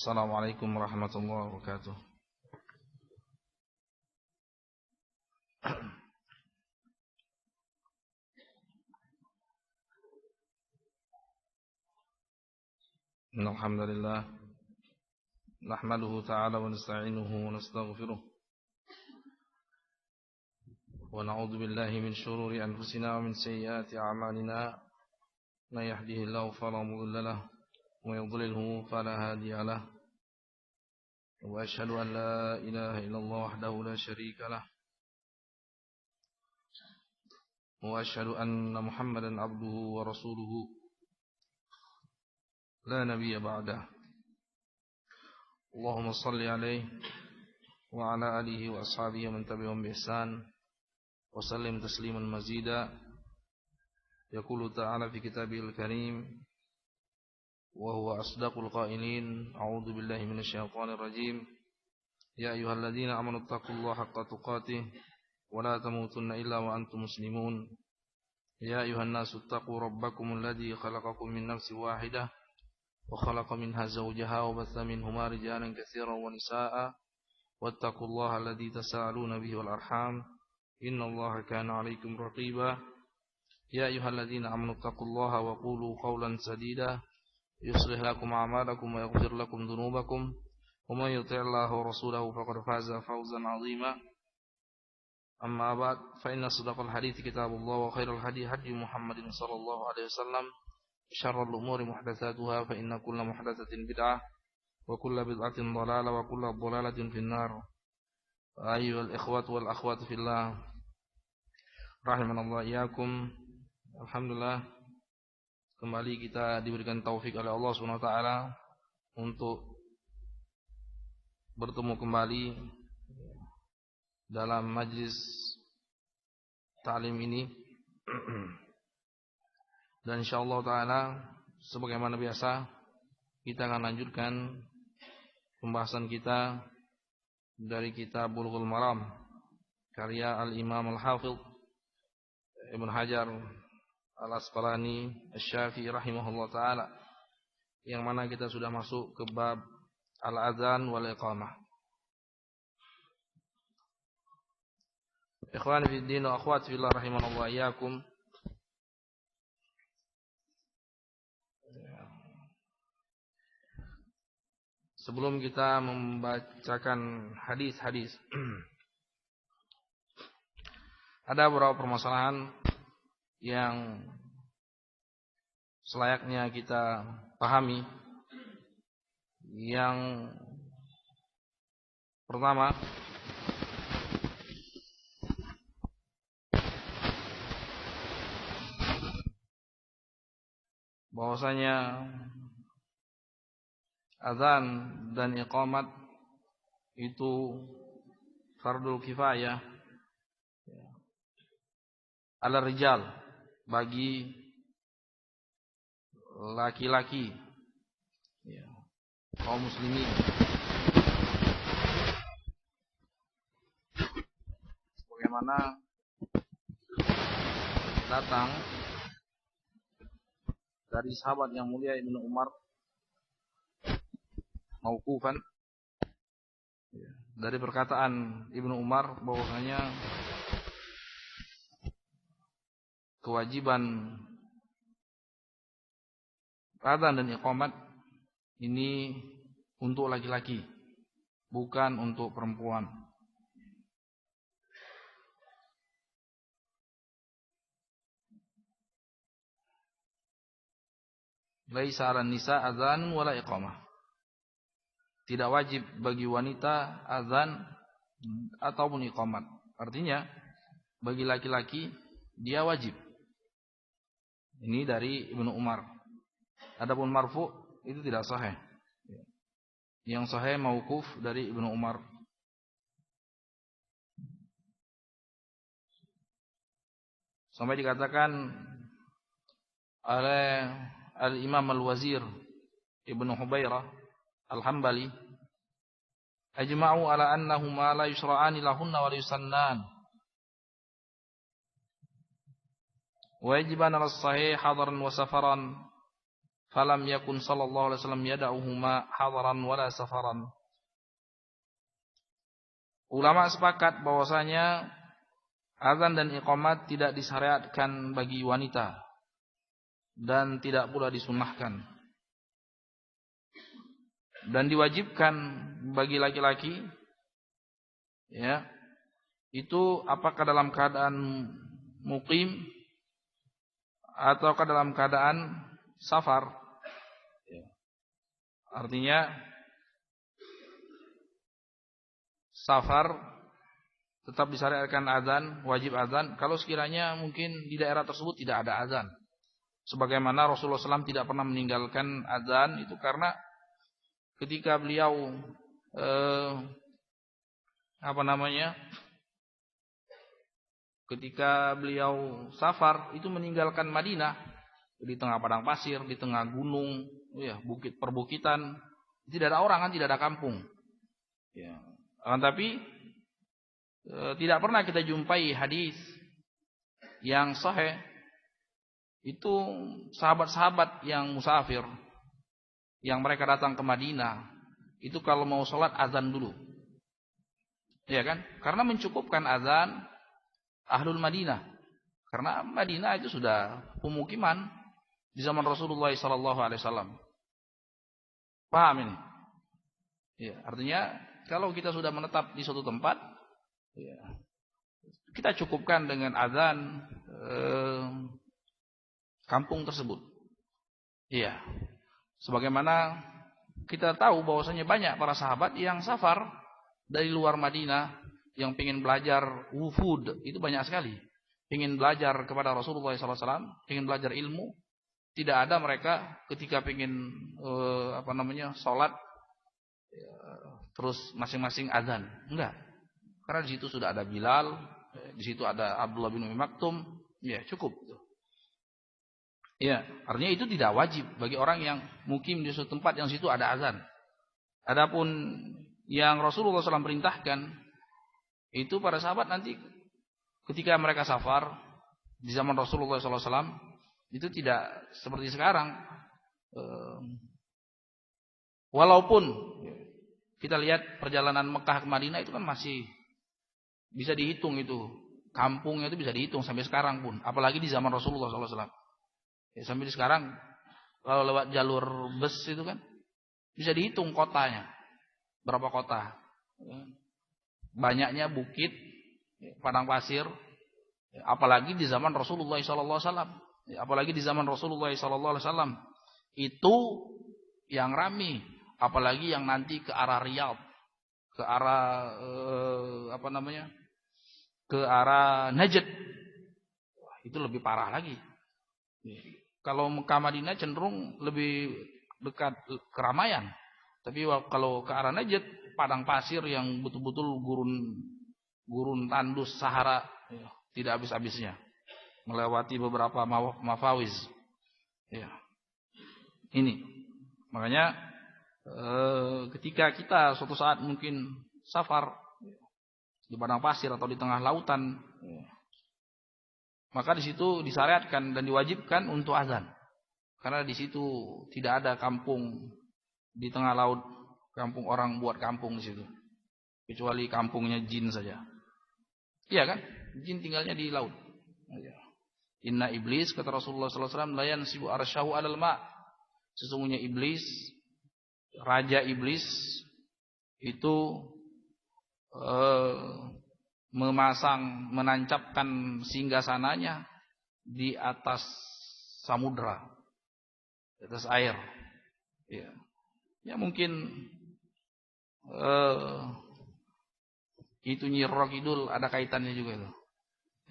Assalamualaikum warahmatullahi wabarakatuh. Alhamdulillah nahmaduhu ta'ala wa nasta'inuhu wa nastaghfiruh wa na'udzu billahi min shururi anfusina wa min sayyiati a'malina may yahdihillahu fala mudilla lahu wa yudlilhu fala hadiya lahu wa asyhadu an la ilaha illallah wahdahu la syarika lahu wa asyhadu anna Muhammadan abduhu wa rasuluhu la nabiyya ba'dah. Allahumma salli alaihi wa ala alihi wa ashabihi man tabi'ahum bi ihsan wa sallim tasliman mazida. Yaqulu ta'ala fi kitabihil karim wa huwa asdaqul qailin, a'udzu billahi minasyaitonir rajim. Ya ayyuhalladzina amanu taqullaha haqqa tuqatih wa la tamutunna illa wa antum muslimun. Ya ayyuhan nasu taqu rabbakumul ladzi khalaqakum min nafsin wahidah وخلق منها زوجها وبث منهما رجالا كثيرا ونساء واتقوا الله الذي تساءلون به والأرحام إن الله كان عليكم رقيبا يا أيها الذين آمنوا اتقوا الله وقولوا قولا سديدا يصلح لكم أعمالكم ويغفر لكم ذنوبكم ومن يطع الله ورسوله فقد فاز فوزا عظيما أما بعد فإن أصدق الحديث كتاب الله وخير الهدي هدي محمد صلى الله عليه وسلم شر الأمور محدثاتها فإن كل محدثة بدعة وكل بدعة ضلالة وكل ضلالة في النار. أيها الإخوة والأخوات في الله رحمنا الله إياكم. Alhamdulillah, kembali kita diberikan taufik oleh Allah SWT untuk bertemu kembali dalam majlis ta'lim ini. Dan insyaallah ta'ala sebagaimana biasa kita akan lanjutkan pembahasan kita dari kitab Bulughul Maram karya Al-Imam Al-Hafidh Ibn Hajar Al-Asqalani Asy-Syafi'i rahimahullah ta'ala, yang mana kita sudah masuk ke bab Al-Adzan wal Iqamah. Ikhwani fid din wa akhwati fillah rahimanallah iyyakum. Sebelum kita membacakan hadis-hadis, ada beberapa permasalahan yang selayaknya kita pahami. Yang pertama, bahwasanya azan dan iqamat itu fardul kifayah ala rijal, bagi laki-laki kaum muslimin. Bagaimana datang dari sahabat yang mulia Ibnu Umar mauqufan, dari perkataan Ibnu Umar bahwasanya kewajiban adzan dan iqamat ini untuk laki-laki, bukan untuk perempuan. Laisa 'alan nisa adzan wala iqamah. Tidak wajib bagi wanita azan ataupun iqamat. Artinya bagi laki-laki dia wajib. Ini dari Ibnu Umar. Adapun marfu itu tidak sahih. Yang sahih mauquf dari Ibnu Umar. Sampai dikatakan oleh Al-Imam Al-Wazir Ibnu Hubairah Al-Hambali, ajma'u ala annahuma la yusra'ani lahunna wa la yusannan wa yajiban ala sahih hadaran wa safaran falam yakun sallallahu alaihi wasallam yad'uhuma hadaran wala safaran. Ulama sepakat bahwasanya azan dan iqamat tidak disyariatkan bagi wanita dan tidak pula disunnahkan. Dan diwajibkan bagi laki-laki, ya, itu apakah dalam keadaan muqim ataukah dalam keadaan safar. Artinya safar tetap disyariatkan azan, wajib azan kalau sekiranya mungkin di daerah tersebut tidak ada azan. Sebagaimana Rasulullah SAW tidak pernah meninggalkan azan itu karena ketika beliau ketika beliau safar itu meninggalkan Madinah di tengah padang pasir, di tengah gunung, ya, bukit perbukitan, tidak ada orang kan, tidak ada kampung. Ya. Tapi tidak pernah kita jumpai hadis yang sahih itu sahabat-sahabat yang musafir yang mereka datang ke Madinah itu kalau mau sholat azan dulu, ya kan? Karena mencukupkan azan ahlul Madinah, karena Madinah itu sudah pemukiman di zaman Rasulullah SAW. Paham ini? Ya, artinya kalau kita sudah menetap di suatu tempat, ya, kita cukupkan dengan azan kampung tersebut. Iya. Sebagaimana kita tahu bahwasanya banyak para sahabat yang safar dari luar Madinah yang ingin belajar wufud, itu banyak sekali. Ingin belajar kepada Rasulullah SAW, ingin belajar ilmu. Tidak ada mereka ketika ingin sholat terus masing-masing azan. Enggak. Karena di situ sudah ada Bilal, di situ ada Abdullah bin Umi Maktum, ya cukup. Ya, artinya itu tidak wajib bagi orang yang mukim di suatu tempat yang situ ada azan. Adapun yang Rasulullah SAW perintahkan itu para sahabat nanti ketika mereka safar di zaman Rasulullah SAW itu tidak seperti sekarang. Walaupun kita lihat perjalanan Mekah ke Madinah itu kan masih bisa dihitung itu. Kampungnya itu bisa dihitung sampai sekarang pun. Apalagi di zaman Rasulullah SAW. Ya, sampai sekarang kalau lewat jalur bus itu kan bisa dihitung kotanya. Berapa kota. Banyaknya bukit, padang pasir. Apalagi di zaman Rasulullah SAW. Apalagi di zaman Rasulullah SAW. Itu yang ramai. Apalagi yang nanti ke arah Riyadh, ke arah ke arah Najd, itu lebih parah lagi. Kalau Mekah Madinah cenderung lebih dekat keramaian, tapi kalau ke arah Najd, padang pasir yang betul-betul gurun tandus Sahara, tidak habis-habisnya, melewati beberapa mafawiz. Ya, ini makanya. Ketika kita suatu saat mungkin safar di padang pasir atau di tengah lautan, maka di situ disyariatkan dan diwajibkan untuk azan, karena di situ tidak ada kampung di tengah laut, kampung orang buat kampung di situ, kecuali kampungnya jin saja. Iya kan? Jin tinggalnya di laut. Inna iblis, kata Rasulullah SAW, la yansibu arsyahu alal ma'. Sesungguhnya iblis, Raja Iblis itu menancapkan singgasananya di atas samudra, di atas air. Ya mungkin itu Nyi Roro Kidul ada kaitannya juga itu,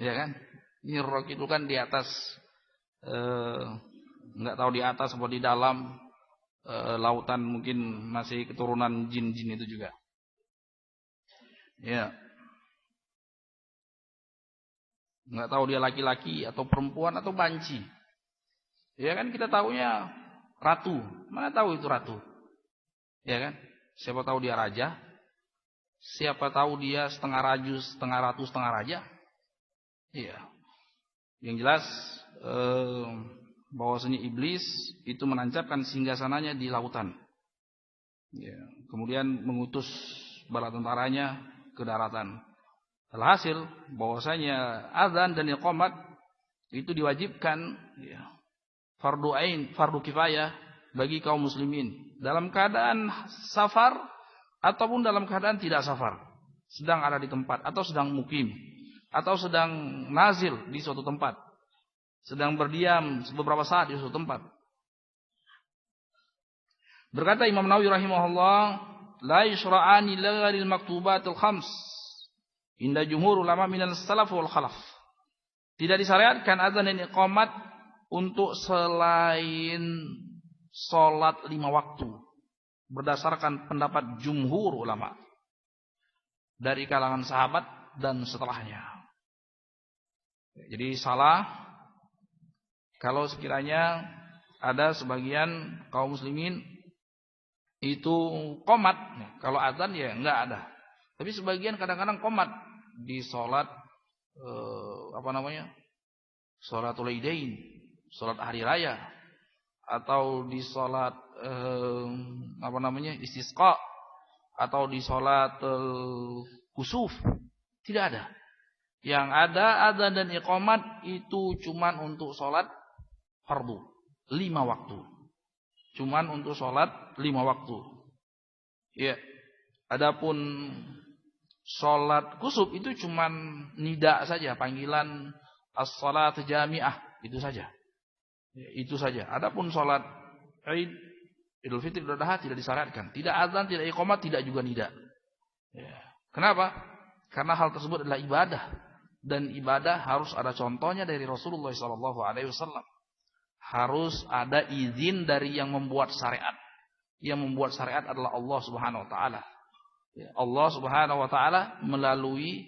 ya kan? Nyi Roro Kidul kan di atas, nggak tahu di atas atau di dalam. Lautan, mungkin masih keturunan jin-jin itu juga. Ya. Enggak tahu dia laki-laki atau perempuan atau banci. Ya kan kita tahunya ratu. Mana tahu itu ratu? Ya kan? Siapa tahu dia raja? Siapa tahu dia setengah raju, setengah ratu, setengah raja? Iya. Yang jelas bahwasanya iblis itu menancapkan singgasananya di lautan. Ya, kemudian mengutus bala tentaranya ke daratan. Alhasil bahwasanya azan dan iqamat itu diwajibkan, ya, fardu ain, fardu kifayah bagi kaum muslimin dalam keadaan safar ataupun dalam keadaan tidak safar, sedang ada di tempat atau sedang mukim atau sedang nazil di suatu tempat, sedang berdiam beberapa saat di suatu tempat. Berkata Imam Nawawi rahimahullah, la yushra'ani lagharil maktubatil khams inda jumhur ulama minal salaf wal khalaf. Tidak disyariatkan azan dan iqamat untuk selain salat 5 waktu berdasarkan pendapat jumhur ulama dari kalangan sahabat dan setelahnya. Jadi salah kalau sekiranya ada sebagian kaum muslimin itu qomat. Kalau azan ya enggak ada. Tapi sebagian kadang-kadang qomat di salat Salatul Idain, salat hari raya, atau di salat istisqa, atau di salat kusuf. Tidak ada. Yang ada azan dan iqamat itu cuman untuk salat fardu 5 waktu. Cuman untuk salat 5 waktu. Ya. Adapun salat kusuf itu cuman nida saja, panggilan as-salat jami'ah, itu saja. Ya, itu saja. Adapun salat Id, Idul Fitri, Idul Adha tidak disyariatkan. Tidak azan, tidak iqamat, tidak juga nida. Ya. Kenapa? Karena hal tersebut adalah ibadah, dan ibadah harus ada contohnya dari Rasulullah SAW. Harus ada izin dari yang membuat syariat. Yang membuat syariat adalah Allah Subhanahu wa taala. Allah Subhanahu wa taala melalui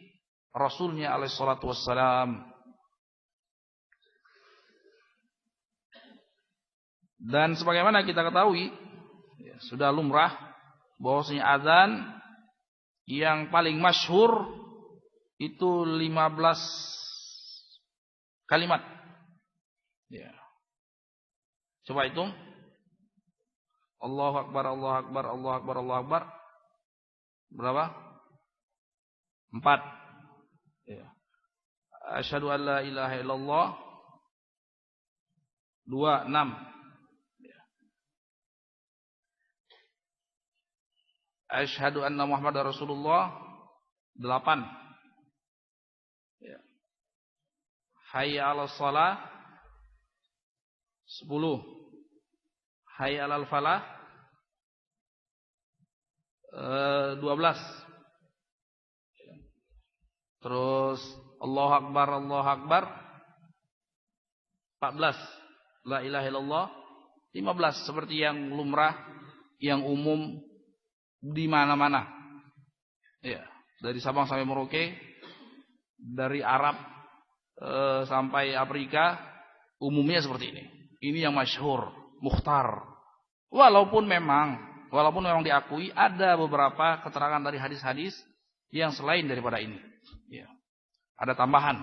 Rasulnya alaihi salatu wassalam. Dan sebagaimana kita ketahui, sudah lumrah bahwasanya azan yang paling masyhur itu 15 kalimat. Ya. Coba hitung. Allahu Akbar, Allahu Akbar, Allahu Akbar, Allahu Akbar. Berapa? 4. Ya. Asyhadu an la ilaha illallah. 2, 6. Ya. Asyhadu anna Muhammadar Rasulullah. 8. Ya. Hayya 'alas shalah. 10. Hayya 'alal falah. 12. Terus Allahu Akbar, Allahu Akbar. 14. La ilaha illallah. 15. Seperti yang lumrah, yang umum di mana-mana. Ya, dari Sabang sampai Merauke, dari Arab sampai Afrika, umumnya seperti ini. Ini yang masyhur, mukhtar. Walaupun memang diakui ada beberapa keterangan dari hadis-hadis yang selain daripada ini. Ya. Ada tambahan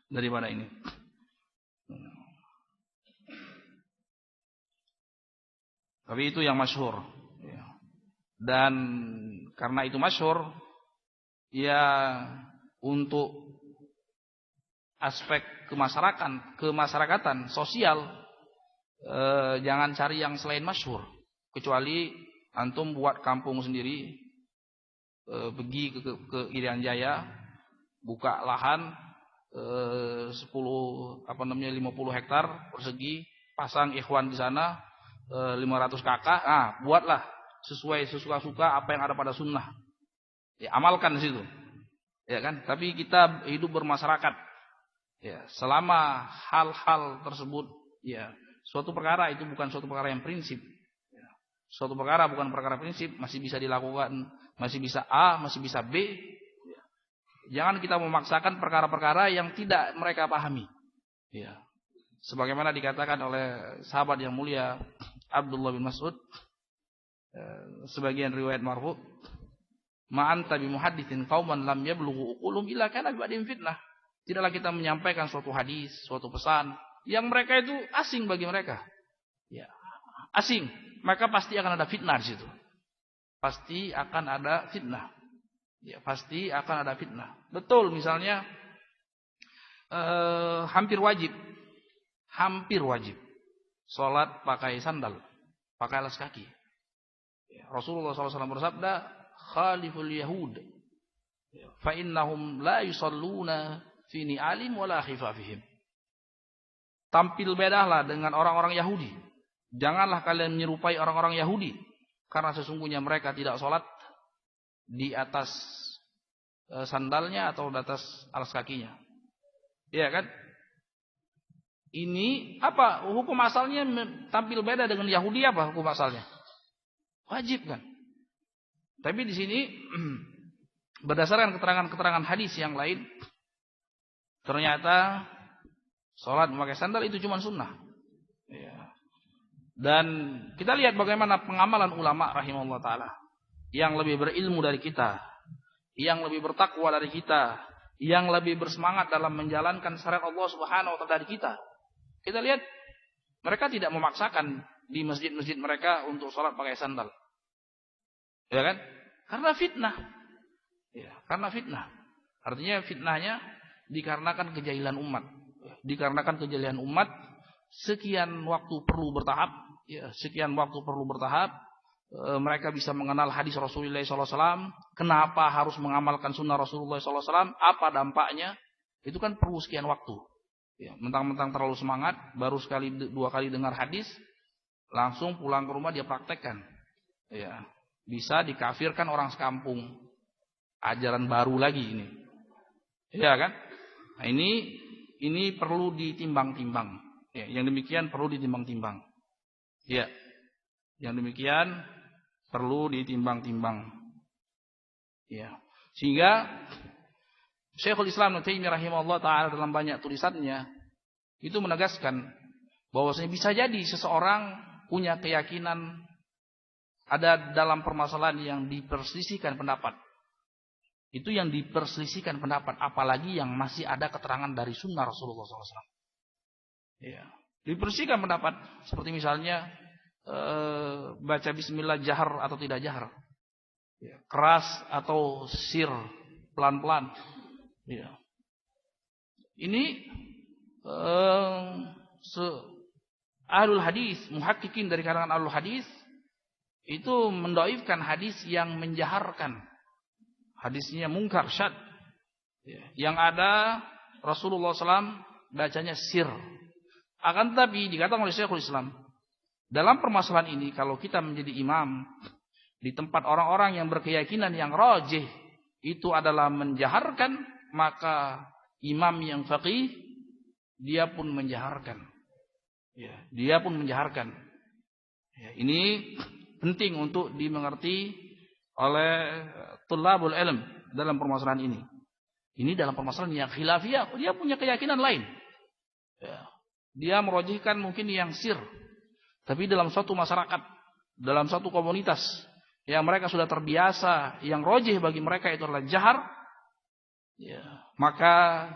daripada ini. Tapi itu yang masyhur. Ya. Dan karena itu masyhur, ya untuk aspek kemasyarakatan, sosial, jangan cari yang selain masyhur. Kecuali antum buat kampung sendiri, pergi ke Irian Jaya, buka lahan 50 hektar persegi, pasang ikhwan di sana 500 kakak, buatlah sesuai suka-suka apa yang ada pada sunnah. Ya, amalkan di situ. Ya kan? Tapi kita hidup bermasyarakat. Ya, selama hal-hal tersebut, ya, suatu perkara itu bukan suatu perkara yang prinsip. Suatu perkara bukan perkara prinsip, masih bisa dilakukan, masih bisa A, masih bisa B. Jangan kita memaksakan perkara-perkara yang tidak mereka pahami. Ya. Sebagaimana dikatakan oleh sahabat yang mulia Abdullah bin Mas'ud, sebagian riwayat marfu, "Ma anta bi muhadditsin qauman lam yablughu uqulum illa kana bi ba'dihim fitnah." Tidaklah kita menyampaikan suatu hadis, suatu pesan yang mereka itu asing bagi mereka. Ya, asing, maka pasti akan ada fitnah di situ. Pasti akan ada fitnah. Ya, pasti akan ada fitnah. Betul, misalnya hampir wajib salat pakai sandal, pakai alas kaki. Ya, Rasulullah SAW bersabda, "Khaliful Yahud, fa innahum la yusalluna fi ni'alim wala khifafihim." Tampil bedalah dengan orang-orang Yahudi. Janganlah kalian menyerupai orang-orang Yahudi, karena sesungguhnya mereka tidak salat di atas sandalnya atau di atas alas kakinya. Iya kan? Ini apa? Hukum asalnya tampil beda dengan Yahudi, apa hukum asalnya? Wajib kan? Tapi di sini berdasarkan keterangan-keterangan hadis yang lain, ternyata salat memakai sandal itu cuma sunnah. Ya. Dan kita lihat bagaimana pengamalan ulama rahimahullah ta'ala, yang lebih berilmu dari kita, yang lebih bertakwa dari kita, yang lebih bersemangat dalam menjalankan syariat Allah Subhanahu wa ta'ala dari kita. Kita lihat mereka tidak memaksakan di masjid-masjid mereka untuk sholat pakai sandal. Ya kan? Karena fitnah. Ya, karena fitnah. Artinya fitnahnya dikarenakan kejahilan umat. Dikarenakan kejahilan umat, sekian waktu perlu bertahap. Ya, sekian waktu perlu bertahap. Mereka bisa mengenal hadis Rasulullah SAW. Kenapa harus mengamalkan sunnah Rasulullah SAW? Apa dampaknya? Itu kan perlu sekian waktu. Ya, mentang-mentang terlalu semangat, baru sekali dua kali dengar hadis, langsung pulang ke rumah dia praktekkan. Ya, bisa dikafirkan orang sekampung. Ajaran baru lagi ini. Ya kan? Nah, ini perlu ditimbang-timbang. Ya, yang demikian perlu ditimbang-timbang. Ya. Yang demikian perlu ditimbang-timbang. Ya. Sehingga Syekhul Islam Ibnu Taimiyah rahimahullah taala dalam banyak tulisannya itu menegaskan bahwasanya bisa jadi seseorang punya keyakinan ada dalam permasalahan yang diperselisihkan pendapat. Itu yang diperselisihkan pendapat, apalagi yang masih ada keterangan dari sunnah Rasulullah SAW. Ya. Diperselisihkan pendapat seperti misalnya baca bismillah jahar atau tidak jahar. Ya. Keras atau sir, pelan-pelan. Ya. Ini ahlul hadis, muhakkikin dari kalangan ahlul hadis itu mendoifkan hadis yang menjaharkan. Hadisnya mungkar, syad. Ya. Yang ada Rasulullah SAW bacanya sir. Akan tetapi dikatakan oleh Syekhul Islam, dalam permasalahan ini kalau kita menjadi imam di tempat orang-orang yang berkeyakinan yang rajih itu adalah menjaharkan, maka imam yang faqih dia pun menjaharkan. Ya, dia pun menjaharkan. Ya, ini penting untuk dimengerti oleh tulabul ilm dalam permasalahan ini. Ini dalam permasalahan yang khilafiyah, dia punya keyakinan lain. Ya, dia merajihkan mungkin yang sir. Tapi dalam suatu masyarakat, dalam suatu komunitas yang mereka sudah terbiasa, yang rajih bagi mereka itu adalah jahar. Ya, maka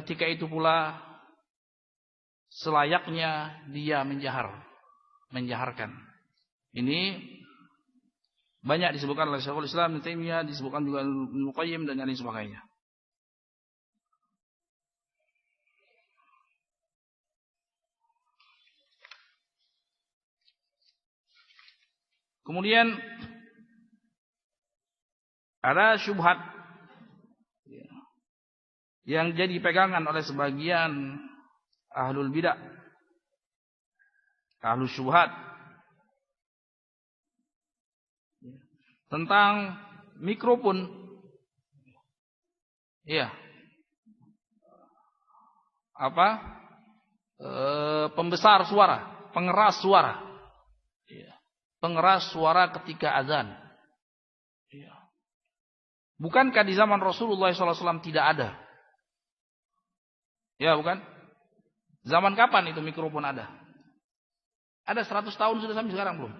ketika itu pula selayaknya dia menjaharkan. Ini banyak disebutkan oleh Syekhul Islam Ibnu Taimiyah, disebutkan juga Ibnu Qayyim dan yang lain sebagainya. Kemudian ada syubhat yang jadi pegangan oleh sebagian ahlul bidah, ahlul syubhat, tentang mikrofon. Iya. Apa? Pembesar suara, pengeras suara. Iya. Pengeras suara ketika azan. Iya. Bukankah di zaman Rasulullah SAW tidak ada? Ya, bukan? Zaman kapan itu mikrofon ada? Ada 100 tahun sudah sampai sekarang belum?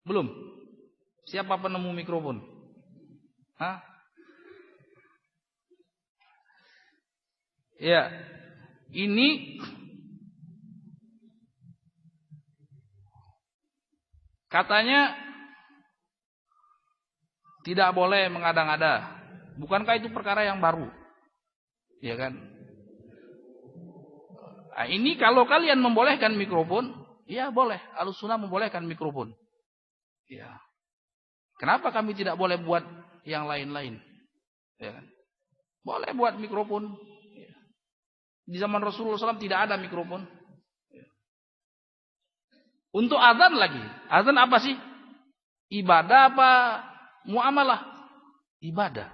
Belum. Siapa penemu mikrofon? Hah? Ya. Ini katanya tidak boleh mengada-ngada. Bukankah itu perkara yang baru? Ya kan? Nah, ini kalau kalian membolehkan mikrofon, ya boleh. Ahlussunnah membolehkan mikrofon. Ya. Kenapa kami tidak boleh buat yang lain-lain? Ya kan? Boleh buat mikrofon. Ya. Di zaman Rasulullah SAW tidak ada mikrofon. Ya. Untuk azan lagi. Azan apa sih? Ibadah apa muamalah? Ibadah.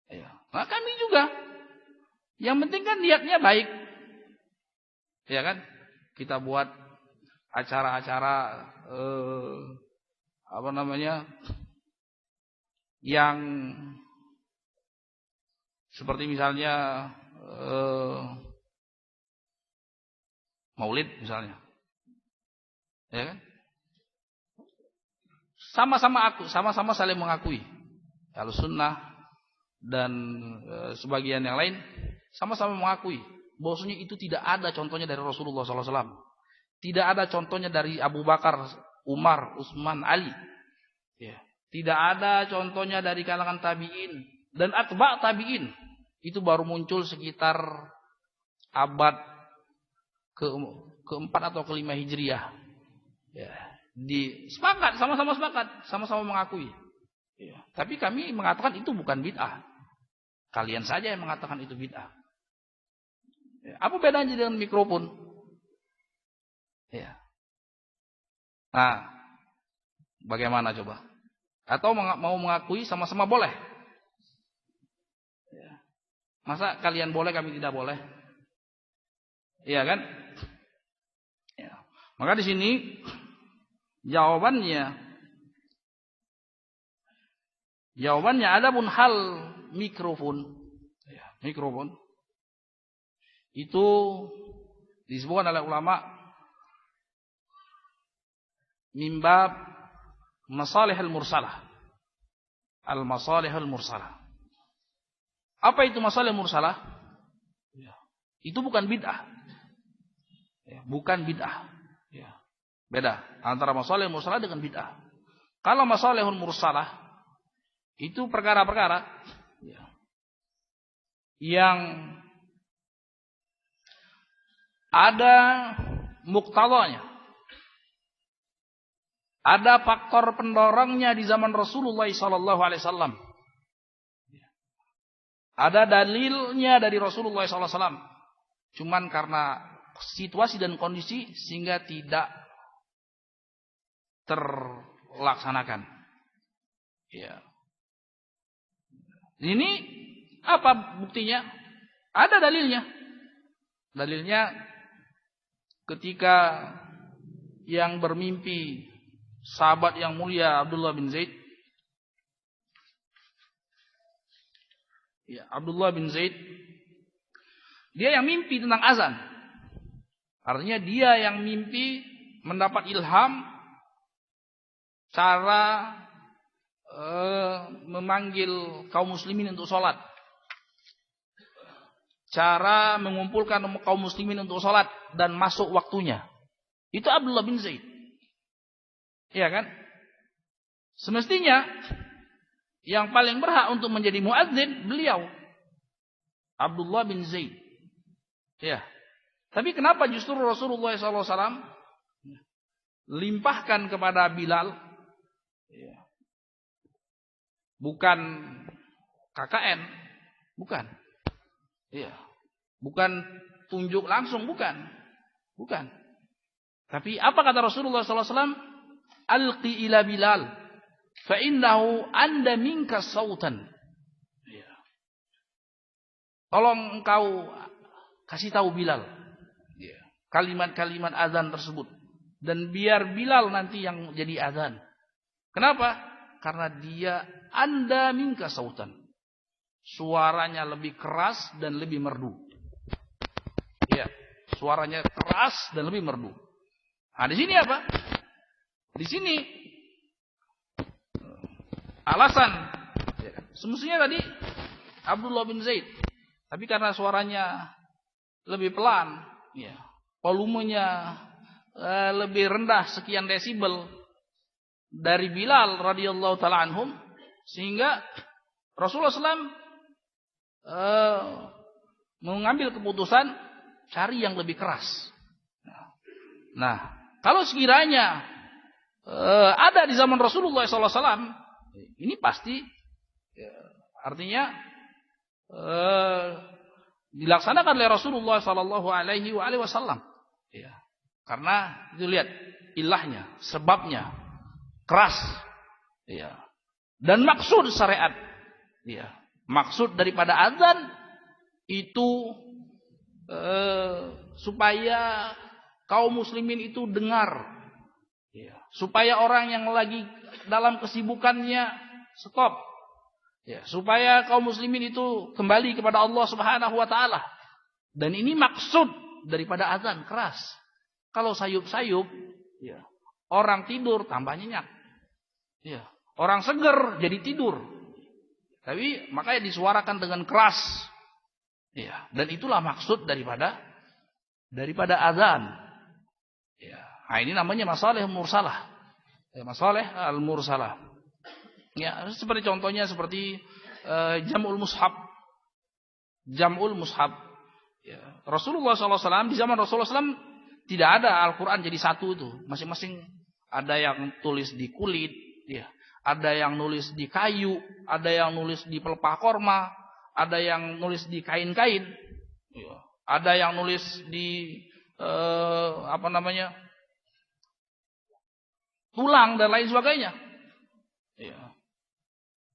Ya. Nah kami juga. Yang penting kan niatnya baik. Ya kan? Kita buat acara-acara yang seperti misalnya maulid misalnya. Ya kan? Sama-sama saling mengakui. Ahlussunnah dan sebagian yang lain sama-sama mengakui bahwasanya itu tidak ada contohnya dari Rasulullah SAW. Tidak ada contohnya dari Abu Bakar, Umar, Utsman, Ali. Ya. Tidak ada contohnya dari kalangan tabi'in dan atba' tabi'in. Itu baru muncul sekitar abad keempat atau kelima Hijriah. Ya. Sama-sama sepakat, sama-sama mengakui. Ya. Tapi kami mengatakan itu bukan bid'ah. Kalian saja yang mengatakan itu bid'ah. Ya. Apa bedanya dengan mikrofon? Ya. Nah, bagaimana coba? Atau mau mengakui sama-sama boleh? Ya. Masa kalian boleh, kami tidak boleh? Iya kan? Ya. Maka di sini jawabannya adapun hal mikrofon. Ya, mikrofon itu disebutkan oleh ulama mimbab masalihul mursalah. Al-masalihul mursalah. Apa itu masalihul mursalah? Ya. Itu bukan bid'ah. Ya, bukan bid'ah. Ya. Beda antara masalihul mursalah dengan bid'ah. Kalau masalihul mursalah itu perkara-perkara ya, yang ada muktadanya, ada faktor pendorongnya di zaman Rasulullah SAW. Ada dalilnya dari Rasulullah SAW. Cuman karena situasi dan kondisi sehingga tidak terlaksanakan. Ya. Ini apa buktinya? Ada dalilnya. Dalilnya ketika yang bermimpi sahabat yang mulia Abdullah bin Zaid. Ya, Abdullah bin Zaid dia yang mimpi tentang azan. Artinya dia yang mimpi mendapat ilham cara memanggil kaum muslimin untuk sholat. Cara mengumpulkan kaum muslimin untuk sholat dan masuk waktunya. Itu Abdullah bin Zaid. Iya kan? Semestinya yang paling berhak untuk menjadi muadzin beliau Abdullah bin Zaid. Ya. Tapi kenapa justru Rasulullah SAW limpahkan kepada Bilal? Ya. Bukan KKN, bukan. Iya. Bukan tunjuk langsung, bukan. Tapi apa kata Rasulullah SAW? Alqi ila Bilal, fa innahu anda minka sautan. Iya. Tolong engkau kasih tahu Bilal. Iya. Kalimat-kalimat azan tersebut. Dan biar Bilal nanti yang jadi azan. Kenapa? Karena dia anda minka sautan. Suaranya lebih keras dan lebih merdu. Ya, suaranya keras dan lebih merdu. Nah, di sini apa? Di sini alasan. Ya, semestinya tadi Abdullah bin Zaid, tapi karena suaranya lebih pelan, ya. Volumenya lebih rendah sekian desibel dari Bilal radhiyallahu taala anhum, sehingga Rasulullah SAW mengambil keputusan cari yang lebih keras. Nah, kalau sekiranya ada di zaman Rasulullah SAW, ini pasti artinya dilaksanakan oleh Rasulullah Sallallahu Alaihi Wasallam. Ya, karena itu lihat ilahnya, sebabnya keras. Ya, dan maksud syariat. Ya, maksud daripada azan itu supaya kaum muslimin itu dengar. Ya, supaya orang yang lagi dalam kesibukannya stop. Ya, supaya kaum muslimin itu kembali kepada Allah Subhanahu wa taala. Dan ini maksud daripada azan keras. Kalau sayup-sayup, ya, orang tidur tambah nyenyak. Ya, orang seger jadi tidur. Tapi makanya disuarakan dengan keras. Ya, dan itulah maksud daripada azan. Ya, nah ini namanya masalih mursalah. Ya, masalih al-mursalah. Ya, seperti contohnya seperti jam'ul mushaf. Jam'ul mushaf. Ya, Rasulullah SAW, di zaman Rasulullah SAW tidak ada Al-Quran jadi satu itu. Masing-masing ada yang tulis di kulit, ya. Ada yang nulis di kayu, ada yang nulis di pelepah korma, ada yang nulis di kain-kain, ya. Ada yang nulis di tulang dan lain sebagainya. Ya.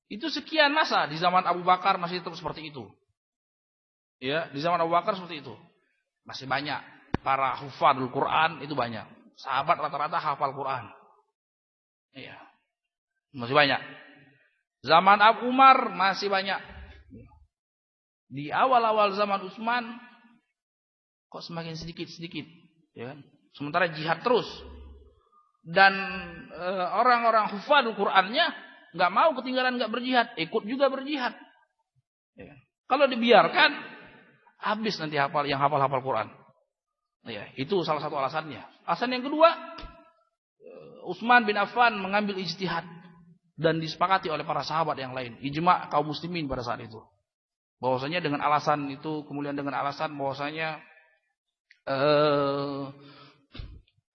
Itu sekian masa di zaman Abu Bakar masih tetap seperti itu. Ya, di zaman Abu Bakar seperti itu. Masih banyak para hufadzul Quran itu banyak. Sahabat rata-rata hafal Quran. Iya. Masih banyak. Zaman Abu Umar masih banyak. Di awal-awal zaman Utsman kok semakin sedikit-sedikit, ya kan? Sementara jihad terus. Dan orang-orang hufadzul Qurannya nggak mau ketinggalan, nggak berjihad, ikut juga berjihad. Ya. Kalau dibiarkan, habis nanti yang hafal Quran. Ya, itu salah satu alasannya. Alasan yang kedua, Utsman bin Affan mengambil ijtihad dan disepakati oleh para sahabat yang lain, ijma' kaum muslimin pada saat itu. Bahwasanya dengan alasan itu, kemudian dengan alasan bahwasanya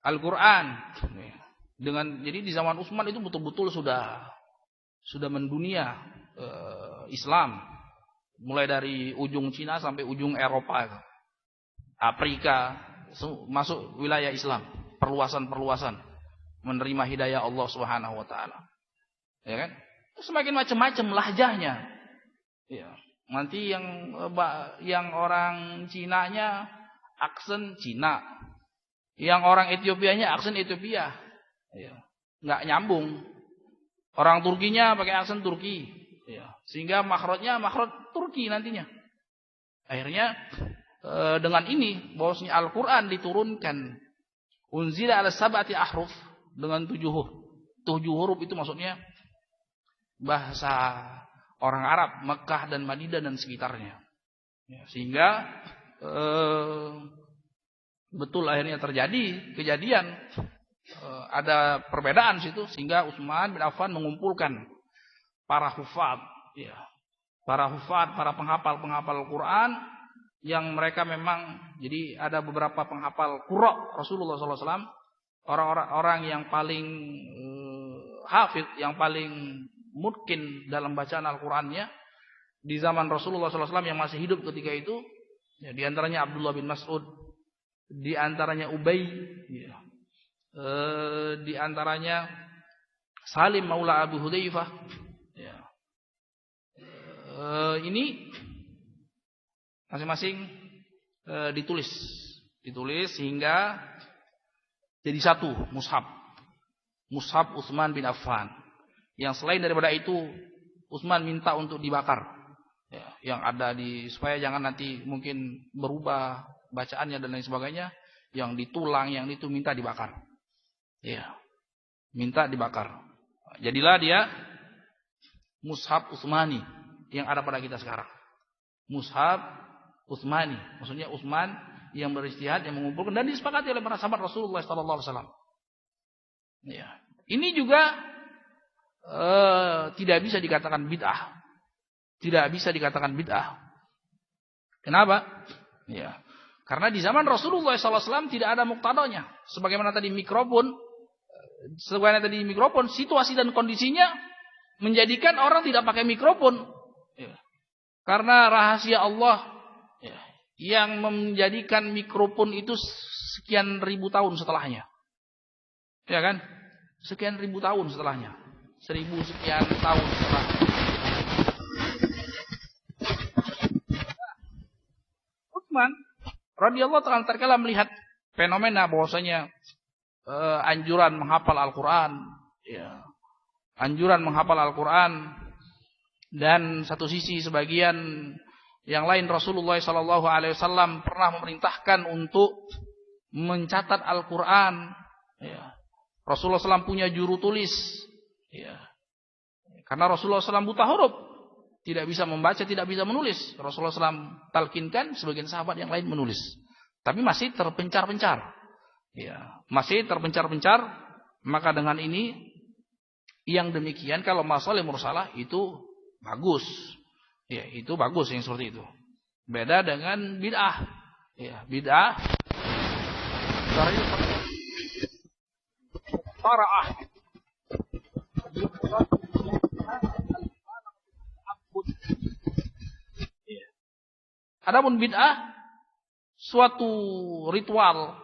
Al-Quran, jadi di zaman Utsman itu betul-betul sudah mendunia Islam, mulai dari ujung Cina sampai ujung Eropa, Afrika, masuk wilayah Islam, perluasan menerima hidayah Allah Subhanahu wa taala. Ya kan? Semakin macam-macam lahjahnya. Ya. Nanti yang orang Cinanya aksen Cina, yang orang Etiopianya aksen Ethiopia. Ya. Nggak nyambung. Orang Turkinya pakai aksen Turki, ya. Sehingga makhrajnya makhraj Turki nantinya. Akhirnya dengan ini bahwasanya Al-Quran diturunkan unzila ala sab'ati ahruf dengan 7 huruf. 7 huruf itu maksudnya bahasa orang Arab, Mekah dan Madinah dan sekitarnya. Ya, sehingga betul akhirnya terjadi kejadian. Ada perbedaan situ sehingga Utsman bin Affan mengumpulkan para hufad, ya, para penghafal Quran yang mereka memang, jadi ada beberapa penghafal qurra Rasulullah SAW, orang-orang yang paling hafid, yang paling mungkin dalam bacaan Al-Qurannya di zaman Rasulullah SAW yang masih hidup ketika itu, ya, di antaranya Abdullah bin Mas'ud, di antaranya Ubay, ya. Di antaranya Salim Maula Abu Hudzaifah. Ya. Ini masing-masing ditulis sehingga jadi satu mushaf Utsman bin Affan. Yang selain daripada itu Utsman minta untuk dibakar. Ya, yang ada supaya jangan nanti mungkin berubah bacaannya dan lain sebagainya, yang ditulang, yang itu minta dibakar. Ya, minta dibakar. Jadilah dia Mushaf Utsmani yang ada pada kita sekarang. Mushaf Utsmani. Maksudnya Utsman yang berijtihad, yang mengumpulkan dan disepakati oleh para sahabat Rasulullah sallallahu alaihi wasallam. Ya. Ini juga tidak bisa dikatakan bid'ah. Tidak bisa dikatakan bid'ah. Kenapa? Ya. Karena di zaman Rasulullah SAW tidak ada muqtadanya. Sebagaimana tadi mikrofon, situasi dan kondisinya menjadikan orang tidak pakai mikrofon. Ya. Karena rahasia Allah ya, yang menjadikan mikrofon itu sekian ribu tahun setelahnya. Ya kan? Sekian ribu tahun setelahnya. 1000 sekian tahun setelah. Utsman radhiyallahu ta'ala terkala melihat fenomena bahwasanya anjuran menghafal Al-Qur'an, ya. Anjuran menghafal Al-Qur'an dan satu sisi sebagian yang lain Rasulullah sallallahu alaihi wasallam pernah memerintahkan untuk mencatat Al-Qur'an, ya. Rasulullah SAW punya juru tulis. Ya. Karena Rasulullah SAW buta huruf, tidak bisa membaca, tidak bisa menulis. Rasulullah SAW talkinkan, sebagian sahabat yang lain menulis. Tapi masih terpencar-pencar. Ya. Masih terpencar-pencar. Maka dengan ini, yang demikian kalau masalah mursalah itu bagus. Ya, itu bagus yang seperti itu. Beda dengan bid'ah. Ya, bid'ah. Tara'ah. Adapun bid'ah suatu ritual,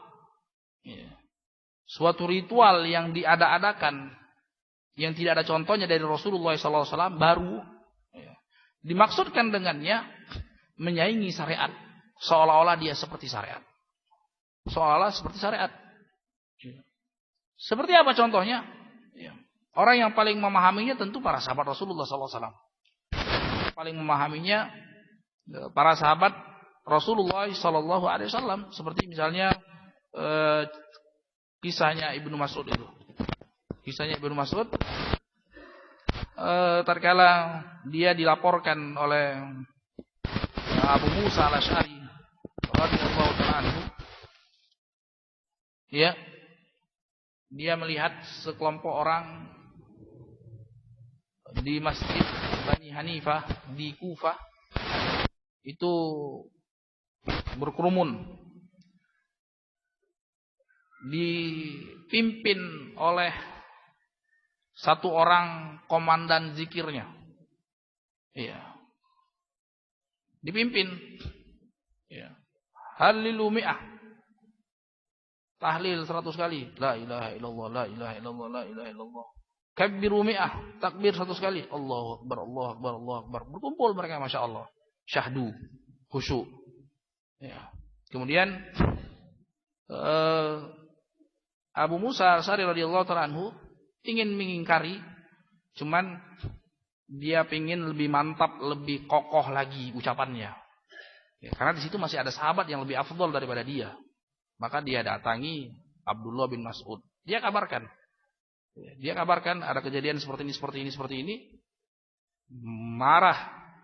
suatu ritual yang diada-adakan, yang tidak ada contohnya dari Rasulullah SAW baru, dimaksudkan dengannya menyaingi syariat, seolah-olah dia seperti syariat, seolah-olah seperti syariat. Seperti apa contohnya? Orang yang paling memahaminya tentu para sahabat Rasulullah SAW. Paling memahaminya para sahabat Rasulullah SAW. Seperti misalnya kisahnya Ibnu Mas'ud itu. Kisahnya Ibnu Mas'ud tatkala dia dilaporkan oleh Abu Musa al-Asy'ari radhiyallahu ta'ala anhu, ya, dia melihat sekelompok orang di Masjid Bani Hanifah di Kufah itu berkerumun, dipimpin oleh satu orang komandan zikirnya. Iya. Dipimpin. Iya. Halilu mi'ah. Tahlil 100 kali. La ilaha illallah, la ilaha illallah, la ilaha illallah. Kabbiru mi'ah. Takbir 100 kali. Allahu Akbar, Allahu Akbar, Allahu Akbar. Berkumpul mereka, Masya Allah. Syahdu. Khusyuk. Ya. Kemudian Abu Musa Al-Asy'ari radhiyallahu ta'ala anhu ingin mengingkari, cuman dia ingin lebih mantap, lebih kokoh lagi ucapannya. Ya, karena di situ masih ada sahabat yang lebih afdal daripada dia. Maka dia datangi Abdullah bin Mas'ud. Dia kabarkan. Dia kabarkan ada kejadian seperti ini. Marah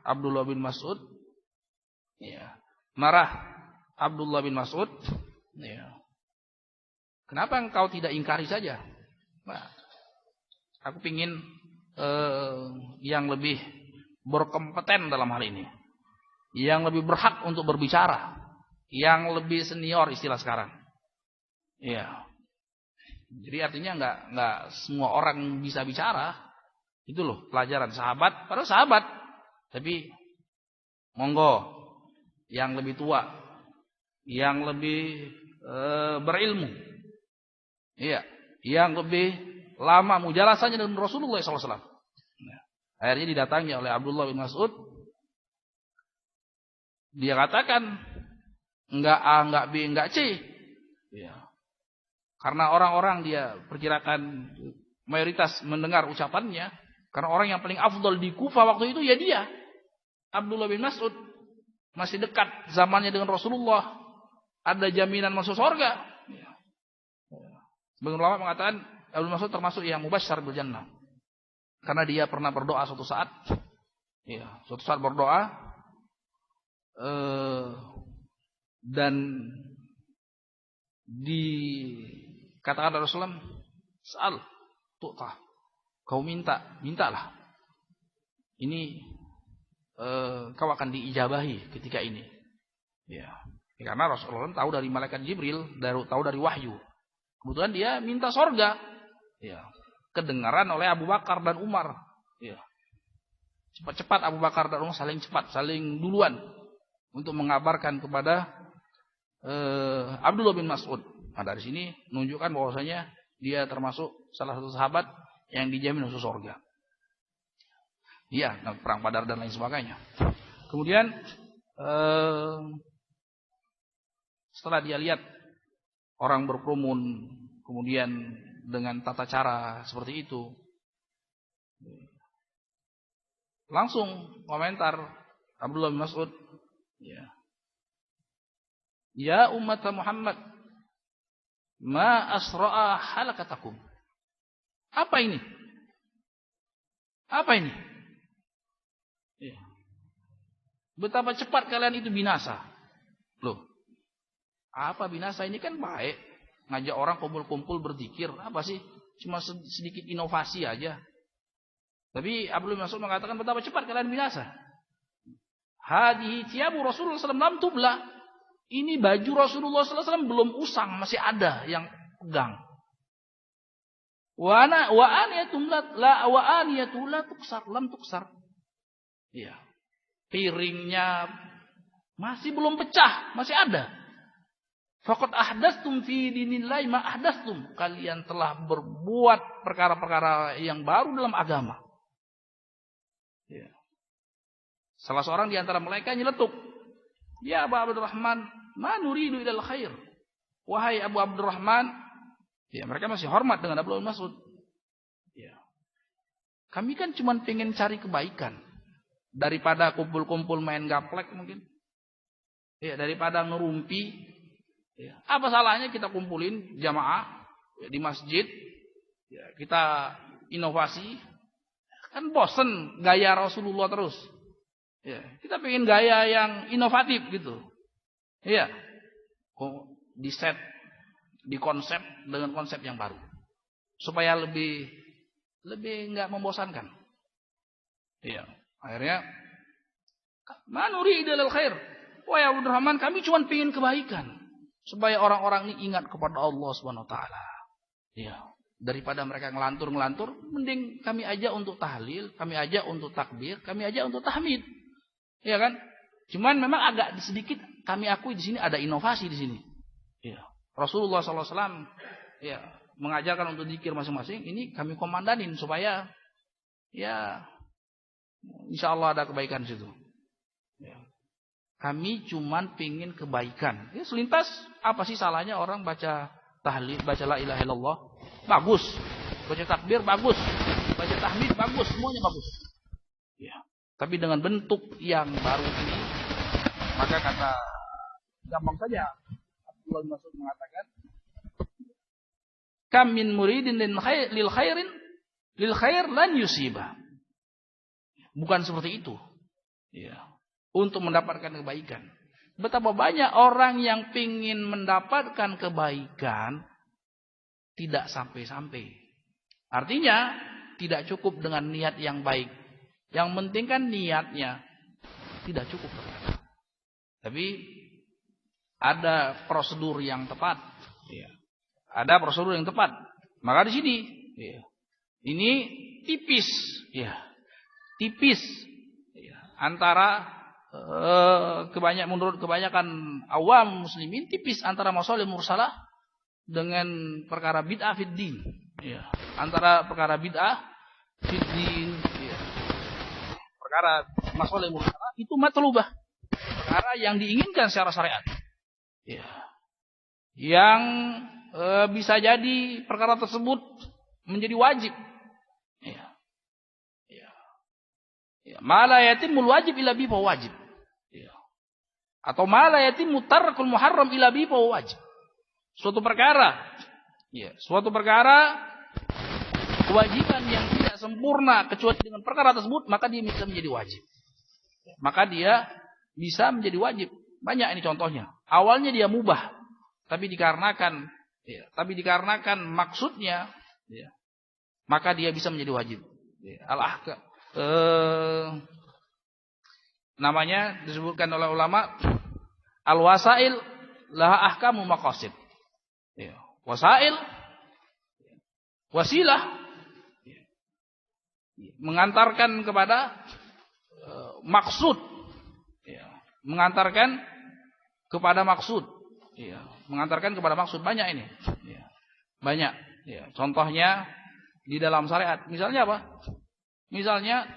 Abdullah bin Mas'ud. Ya. Marah Abdullah bin Mas'ud. Ya. Kenapa engkau tidak ingkari saja? Nah, aku ingin yang lebih berkompeten dalam hal ini. Yang lebih berhak untuk berbicara. Yang lebih senior istilah sekarang. Iya. Jadi artinya enggak semua orang bisa bicara. Itu loh pelajaran sahabat, padahal sahabat. Tapi monggo yang lebih tua, yang lebih berilmu. Iya, yang lebih lama mujalasahnya dengan Rasulullah SAW. Nah, akhirnya didatangi oleh Abdullah bin Mas'ud. Dia katakan enggak A, enggak B, enggak C. Ya. Karena orang-orang dia perkirakan mayoritas mendengar ucapannya. Karena orang yang paling afdal di Kufah waktu itu ya dia. Abdullah bin Mas'ud. Masih dekat zamannya dengan Rasulullah. Ada jaminan masuk surga. Ya. Sebagian ulama mengatakan Abdullah bin Mas'ud termasuk yang mubasysyar bil jannah. Karena dia pernah berdoa suatu saat. Ya, suatu saat berdoa. dan dikatakan Rasulullah, "Sa'al tu'ta." Kau mintalah. Ini kau akan diijabahi ketika ini. Ya. Karena Rasulullah tahu dari malaikat Jibril, tahu dari wahyu. Kebetulan dia minta sorga. Ya. Kedengaran oleh Abu Bakar dan Umar. Ya. Cepat-cepat Abu Bakar dan Umar saling duluan untuk mengabarkan kepada Abdullah bin Mas'ud. Nah, dari sini menunjukkan bahwasanya dia termasuk salah satu sahabat yang dijamin masuk surga. Iya, perang Badar dan lain sebagainya. Kemudian setelah dia lihat orang berkerumun, kemudian dengan tata cara seperti itu, langsung komentar Abdullah bin Mas'ud, ya umat Muhammad, ma asra'a halakatakum. Apa ini? Apa ini? Ya. Betapa cepat kalian itu binasa. Loh. Apa binasa? Ini kan baik. Ngajak orang kumpul-kumpul berzikir. Apa sih? Cuma sedikit inovasi aja. Tapi Abdullah bin Mas'ud mengatakan betapa cepat kalian binasa. Hadihi thiyabu Rasulullah SAW lam tubla. Ini baju Rasulullah SAW belum usang, masih ada yang pegang. Wa aniyatum la tuksar, lam tuksar. Iya. Piringnya masih belum pecah, masih ada. Faqad ahdatstum fi dinillahi ma ahdatstum. Kalian telah berbuat perkara-perkara yang baru dalam agama. Ya. Salah seorang di antara mereka nyeletuk, "Ya Abu Abdurrahman, ma nuridu ilal khair." Wahai Abu Abdurrahman, ya, mereka masih hormat dengan Abdullah bin Mas'ud. Ya. Kami kan cuma pengen cari kebaikan. Daripada kumpul-kumpul main gaplek mungkin. Ya, daripada ngerumpi. Ya. Apa salahnya kita kumpulin jamaah ya, di masjid. Ya, kita inovasi. Kan bosen gaya Rasulullah terus. Ya, kita pengen gaya yang inovatif gitu. Iya. Di konsep dengan konsep yang baru supaya lebih enggak membosankan. Iya, akhirnya manuri idal khair. Wahai Abdurrahman, kami cuma ingin kebaikan supaya orang-orang ini ingat kepada Allah Subhanahu wa taala. Iya, daripada mereka ngelantur, mending kami aja untuk tahlil, kami aja untuk takbir, kami aja untuk tahmid. Iya kan? Cuman memang agak sedikit kami akui di sini ada inovasi di sini. Iya. Rasulullah SAW ya, mengajarkan untuk zikir masing-masing. Ini kami komandanin supaya ya insya Allah ada kebaikan di situ. Ya. Kami cuman pingin kebaikan. Ya, selintas apa sih salahnya orang baca tahlil, baca la ilaha illallah, bagus. Baca takbir bagus. Baca tahmid bagus, semuanya bagus. Ya. Tapi dengan bentuk yang baru ini, maka kata gampang saja. Abdullah bin Mas'ud mengatakan, kam min muridin lil khair lan yusiba. Bukan seperti itu. Ya. Untuk mendapatkan kebaikan. Betapa banyak orang yang ingin mendapatkan kebaikan tidak sampai-sampai. Artinya tidak cukup dengan niat yang baik. Yang penting kan niatnya tidak cukup. Tapi ada prosedur yang tepat. Ya. Ada prosedur yang tepat. Maka di sini, ya. Ini tipis, ya, tipis, ya. Antara menurut kebanyakan awam muslimin tipis antara masalah mursalah dengan perkara bid'ah fid din. Ya. Antara perkara bid'ah fid din, ya. Perkara masalah mursalah itu matlubah. Perkara yang diinginkan secara syariat. Ya. Yang bisa jadi perkara tersebut menjadi wajib. Ya. Ya. Ya. Ma la yatimul wajib illa bi wajib. Ya. Atau ma la yatimut tarkul muharram illa bi wajib. Suatu perkara, ya, suatu perkara kewajiban yang tidak sempurna kecuali dengan perkara tersebut, maka dia bisa menjadi wajib. Maka dia bisa menjadi wajib. Banyak ini contohnya. Awalnya dia mubah, tapi dikarenakan maksudnya, ya, maka dia bisa menjadi wajib. Ya, al-ahkam. Namanya disebutkan oleh ulama al-wasail laha ahkamu maqasid. Ya, wasail, wasilah, mengantarkan kepada maksud, ya, mengantarkan kepada maksud, ya, mengantarkan kepada maksud. Banyak ini, ya, banyak. Ya, contohnya di dalam syariat, misalnya apa? Misalnya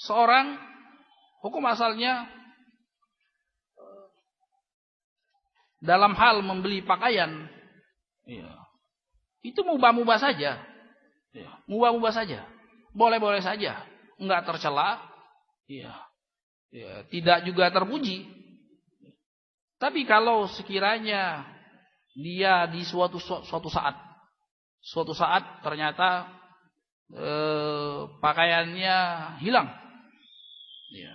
seorang hukum asalnya dalam hal membeli pakaian, ya, itu mubah-mubah saja, ya, mubah-mubah saja, boleh-boleh saja, enggak tercela, ya, ya, tidak juga terpuji. Tapi kalau sekiranya dia di suatu saat ternyata pakaiannya hilang, ya,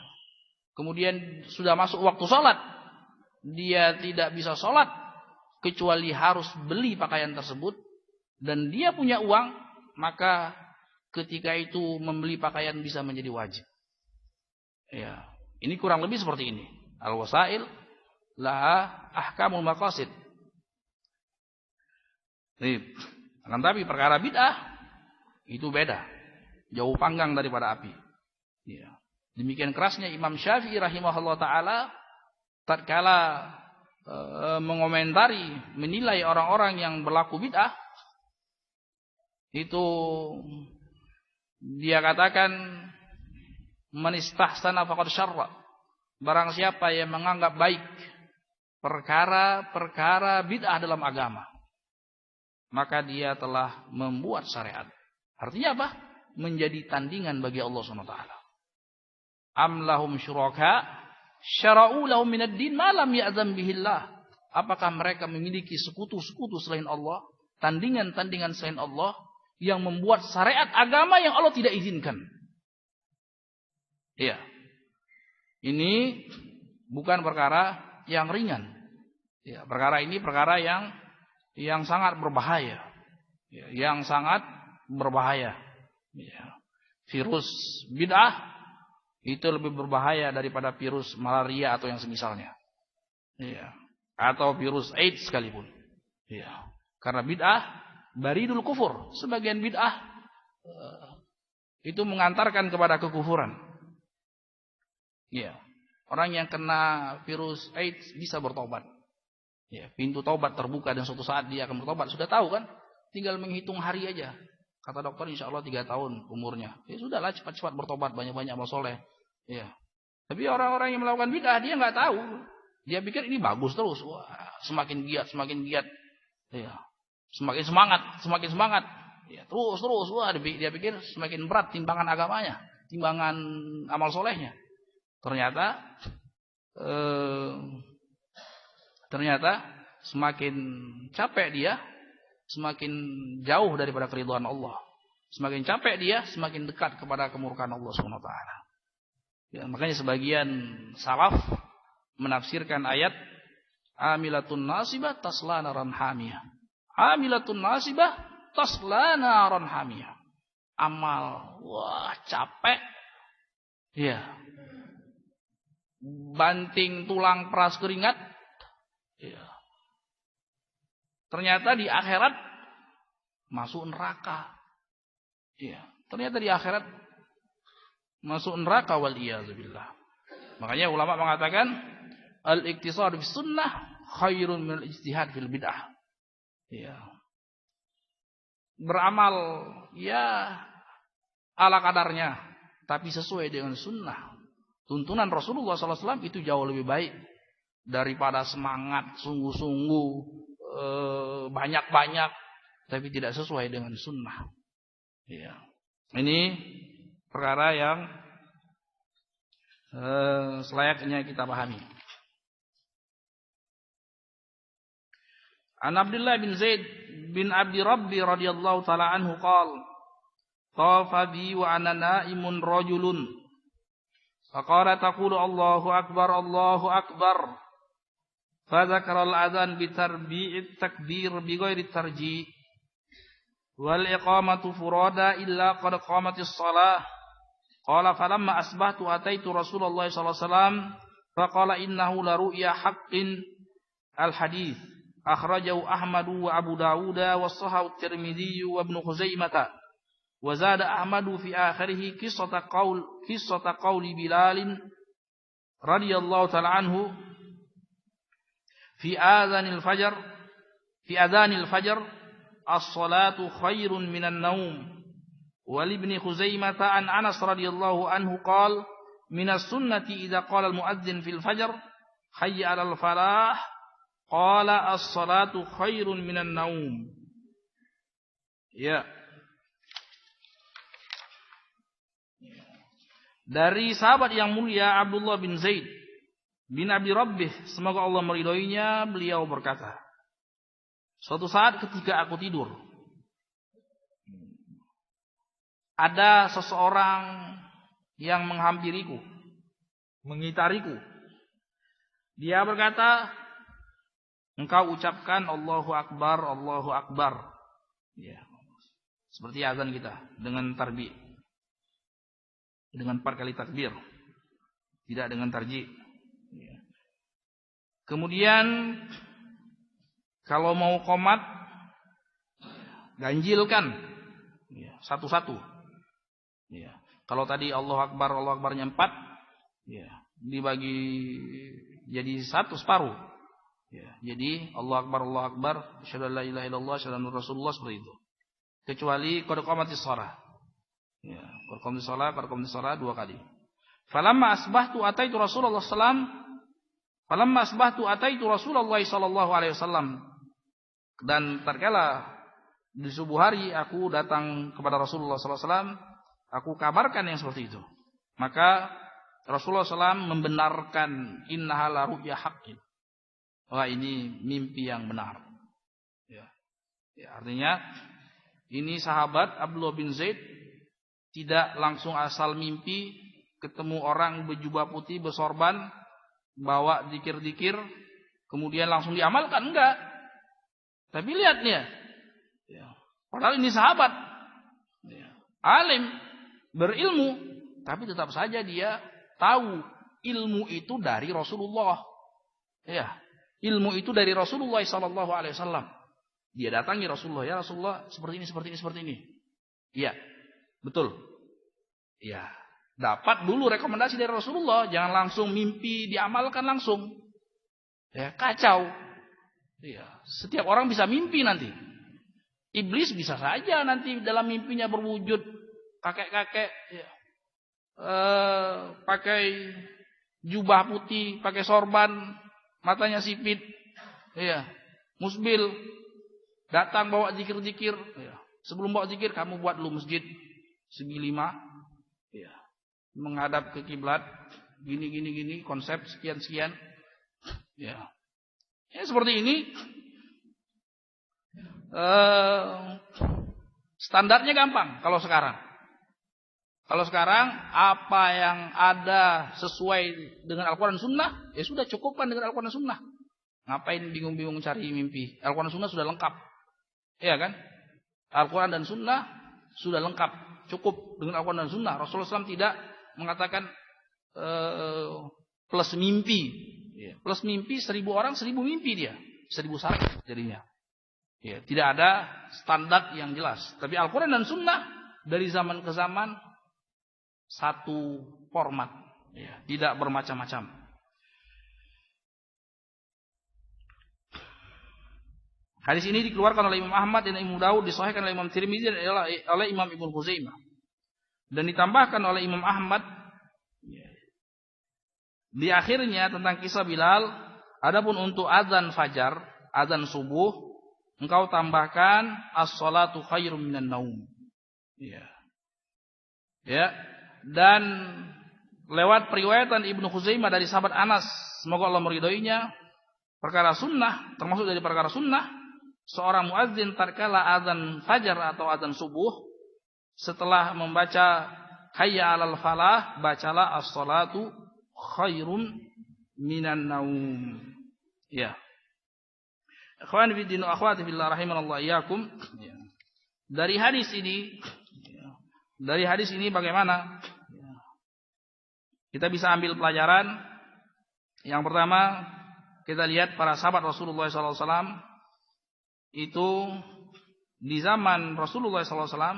kemudian sudah masuk waktu sholat, dia tidak bisa sholat kecuali harus beli pakaian tersebut, dan dia punya uang, maka ketika itu membeli pakaian bisa menjadi wajib. Ya, ini kurang lebih seperti ini. Al-wasail laha ahkamul maqasid. Akan tapi perkara bid'ah itu beda, jauh panggang daripada api. Ya. Demikian kerasnya Imam Syafi'i rahimahullah taala tatkala mengomentari, menilai orang-orang yang berlaku bid'ah, itu dia katakan man istahsana faqad syarra. Barang siapa yang menganggap baik perkara-perkara bid'ah dalam agama, maka dia telah membuat syariat. Artinya apa? Menjadi tandingan bagi Allah SWT. Am lahum syuraka syara'u lahum minad din ma lam ya'zam bihillah. Apakah mereka memiliki sekutu-sekutu selain Allah, tandingan-tandingan selain Allah yang membuat syariat agama yang Allah tidak izinkan? Iya. Ini bukan perkara yang ringan. Ya, perkara ini perkara yang sangat berbahaya. Ya, yang sangat berbahaya. Ya. Virus bid'ah itu lebih berbahaya daripada virus malaria atau yang semisalnya. Ya. Atau virus AIDS sekalipun. Ya. Karena bid'ah baridul kufur. Sebagian bid'ah itu mengantarkan kepada kekufuran. Ya. Orang yang kena virus AIDS bisa bertobat. Ya, pintu taubat terbuka dan suatu saat dia akan bertobat. Sudah tahu kan? Tinggal menghitung hari aja. Kata dokter insya Allah 3 tahun umurnya. Ya sudahlah, cepat-cepat bertobat, banyak-banyak amal soleh. Ya. Tapi orang-orang yang melakukan bid'ah dia nggak tahu. Dia pikir ini bagus terus. Wah, semakin giat, semakin giat. Ya. Semakin semangat. Ya, terus. Wah, dia pikir semakin berat timbangan agamanya, timbangan amal solehnya. Ternyata semakin capek dia, semakin jauh daripada keridhaan Allah. Semakin capek dia, semakin dekat kepada kemurkaan Allah SWT. Ya, makanya sebagian salaf menafsirkan ayat amilatun nasibah tasla naran hamiyah. Amilatun nasibah tasla naran hamiyah. Amal, wah capek. Ya. Banting tulang peras keringat. Ya. Ternyata di akhirat masuk neraka. Ya. Ternyata di akhirat masuk neraka wal iyadzubillah. Makanya ulama mengatakan al-iktisad bis sunnah khairun min al-ijtihad fil bid'ah. Ya. Beramal ya ala kadarnya, tapi sesuai dengan sunnah. Tuntunan Rasulullah SAW itu jauh lebih baik daripada semangat sungguh-sungguh banyak-banyak tapi tidak sesuai dengan sunnah. Ya. Ini perkara yang selayaknya kita pahami. An Abdullah bin Zaid bin Abdi Rabbi radhiyallahu taala anhu qala tafa bi wa ana naimun rajulun Faqala taqulu Allahu akbar, Allahu akbar. Fadzakara al-adzan bi tarbi'it takbir bi ghairi tarji'. Wal iqamatu furada illa qad qamatis shalah. Qala falamma asbahtu ataitu Rasulullah sallallahu alaihi wasallam faqala innahu la ru'ya haqqin al-hadits. Akhrajahu Ahmad wa Abu Dawud wa sahahu Tirmidzi wa Ibnu Khuzaimah. Wa zada Ahmad fi akhirih qissata qauli Bilal radhiyallahu ta'ala anhu fi adhanil fajr as-salatu khairun minan naum. Wa li Ibni Khuzaimah an Anas radhiyallahu anhu qala minas sunnati idza qala al-muadzin fil fajr hayya 'alal falah qala as-salatu khairun minan naum. Ya. Dari sahabat yang mulia Abdullah bin Zaid bin Abi Rabbih, semoga Allah meridhoinya, beliau berkata, suatu saat ketika aku tidur, ada seseorang yang menghampiriku, mengitariku. Dia berkata, engkau ucapkan Allahu Akbar, Allahu Akbar. Ya. Seperti azan kita dengan tarbi'. Dengan 4 kali takbir. Tidak dengan tarji'. Ya. Kemudian kalau mau qomat, ganjilkan. Ya, satu-satu. Ya. Kalau tadi Allahu Akbarnya 4, ya, dibagi jadi 1 separuh. Ya, jadi Allahu Akbar, asyhadu an la ilaha illallah, asyhadu anna Rasulullah, seperti itu. Kecuali qad qamatis shalah. Ya, qad qamatis shalah 2 kali. Falamma asbahtu ataitu Rasulullah sallallahu alaihi wasallam. Dan tatkala di subuh hari aku datang kepada Rasulullah sallallahu alaihi wasallam, aku kabarkan yang seperti itu. Maka Rasulullah SAW membenarkan innaha la ru'ya haqqin. Wah, ini mimpi yang benar. Ya. Ya, artinya ini sahabat Abdullah bin Zaid tidak langsung asal mimpi ketemu orang berjubah putih bersorban bawa zikir-zikir kemudian langsung diamalkan, enggak. Tapi lihat nih ya. Padahal ini sahabat. Ya. Alim, berilmu, tapi tetap saja dia tahu ilmu itu dari Rasulullah. Ya. Ilmu itu dari Rasulullah sallallahu alaihi wasallam. Dia datangi Rasulullah, ya Rasulullah, seperti ini. Iya. Betul. Iya. Dapat dulu rekomendasi dari Rasulullah, jangan langsung mimpi diamalkan langsung. Ya, kacau. Iya. Setiap orang bisa mimpi nanti. Iblis bisa saja nanti dalam mimpinya berwujud kakek-kakek, ya. Pakai jubah putih, pakai sorban, matanya sipit, ya, musbil, datang bawa zikir-zikir. Ya. Sebelum bawa zikir, kamu buat dulu masjid segi 5, ya, menghadap ke kiblat, gini, konsep sekian, ya. Ya seperti ini. Standarnya gampang kalau sekarang. Kalau sekarang apa yang ada sesuai dengan Al-Quran dan Sunnah, ya sudah cukupkan dengan Al-Quran dan Sunnah. Ngapain bingung-bingung cari mimpi? Al-Quran dan Sunnah sudah lengkap. Iya kan? Al-Quran dan Sunnah sudah lengkap. Cukup dengan Al-Quran dan Sunnah. Rasulullah SAW tidak mengatakan plus mimpi. Plus mimpi 1000 orang 1000 mimpi dia. 1001 jadinya. Ya, tidak ada standar yang jelas. Tapi Al-Quran dan Sunnah dari zaman ke zaman satu format, ya, tidak bermacam-macam. Hadis ini dikeluarkan oleh Imam Ahmad dan Imam Dawud, disahihkan oleh Imam Tirmidzi dan oleh Imam Ibnu Khuzaimah. Dan ditambahkan oleh Imam Ahmad di akhirnya tentang kisah Bilal, adapun untuk azan fajar, azan subuh, engkau tambahkan as-salatu khairum minan naum. Ya. Ya. Dan lewat periwayatan Ibnu Khuzaimah dari sahabat Anas, semoga Allah meridhoinya, perkara sunnah, termasuk dari perkara sunnah, seorang muadzin tatkala azan fajar atau azan subuh, setelah membaca hayya 'alal falah, bacalah as-salatu khairum minan naum. Ya. Ikhwan fi din wa akhwati fillah rahimanallahu iyyakum. Dari hadis ini bagaimana? Kita bisa ambil pelajaran. Yang pertama, kita lihat para sahabat Rasulullah SAW itu di zaman Rasulullah SAW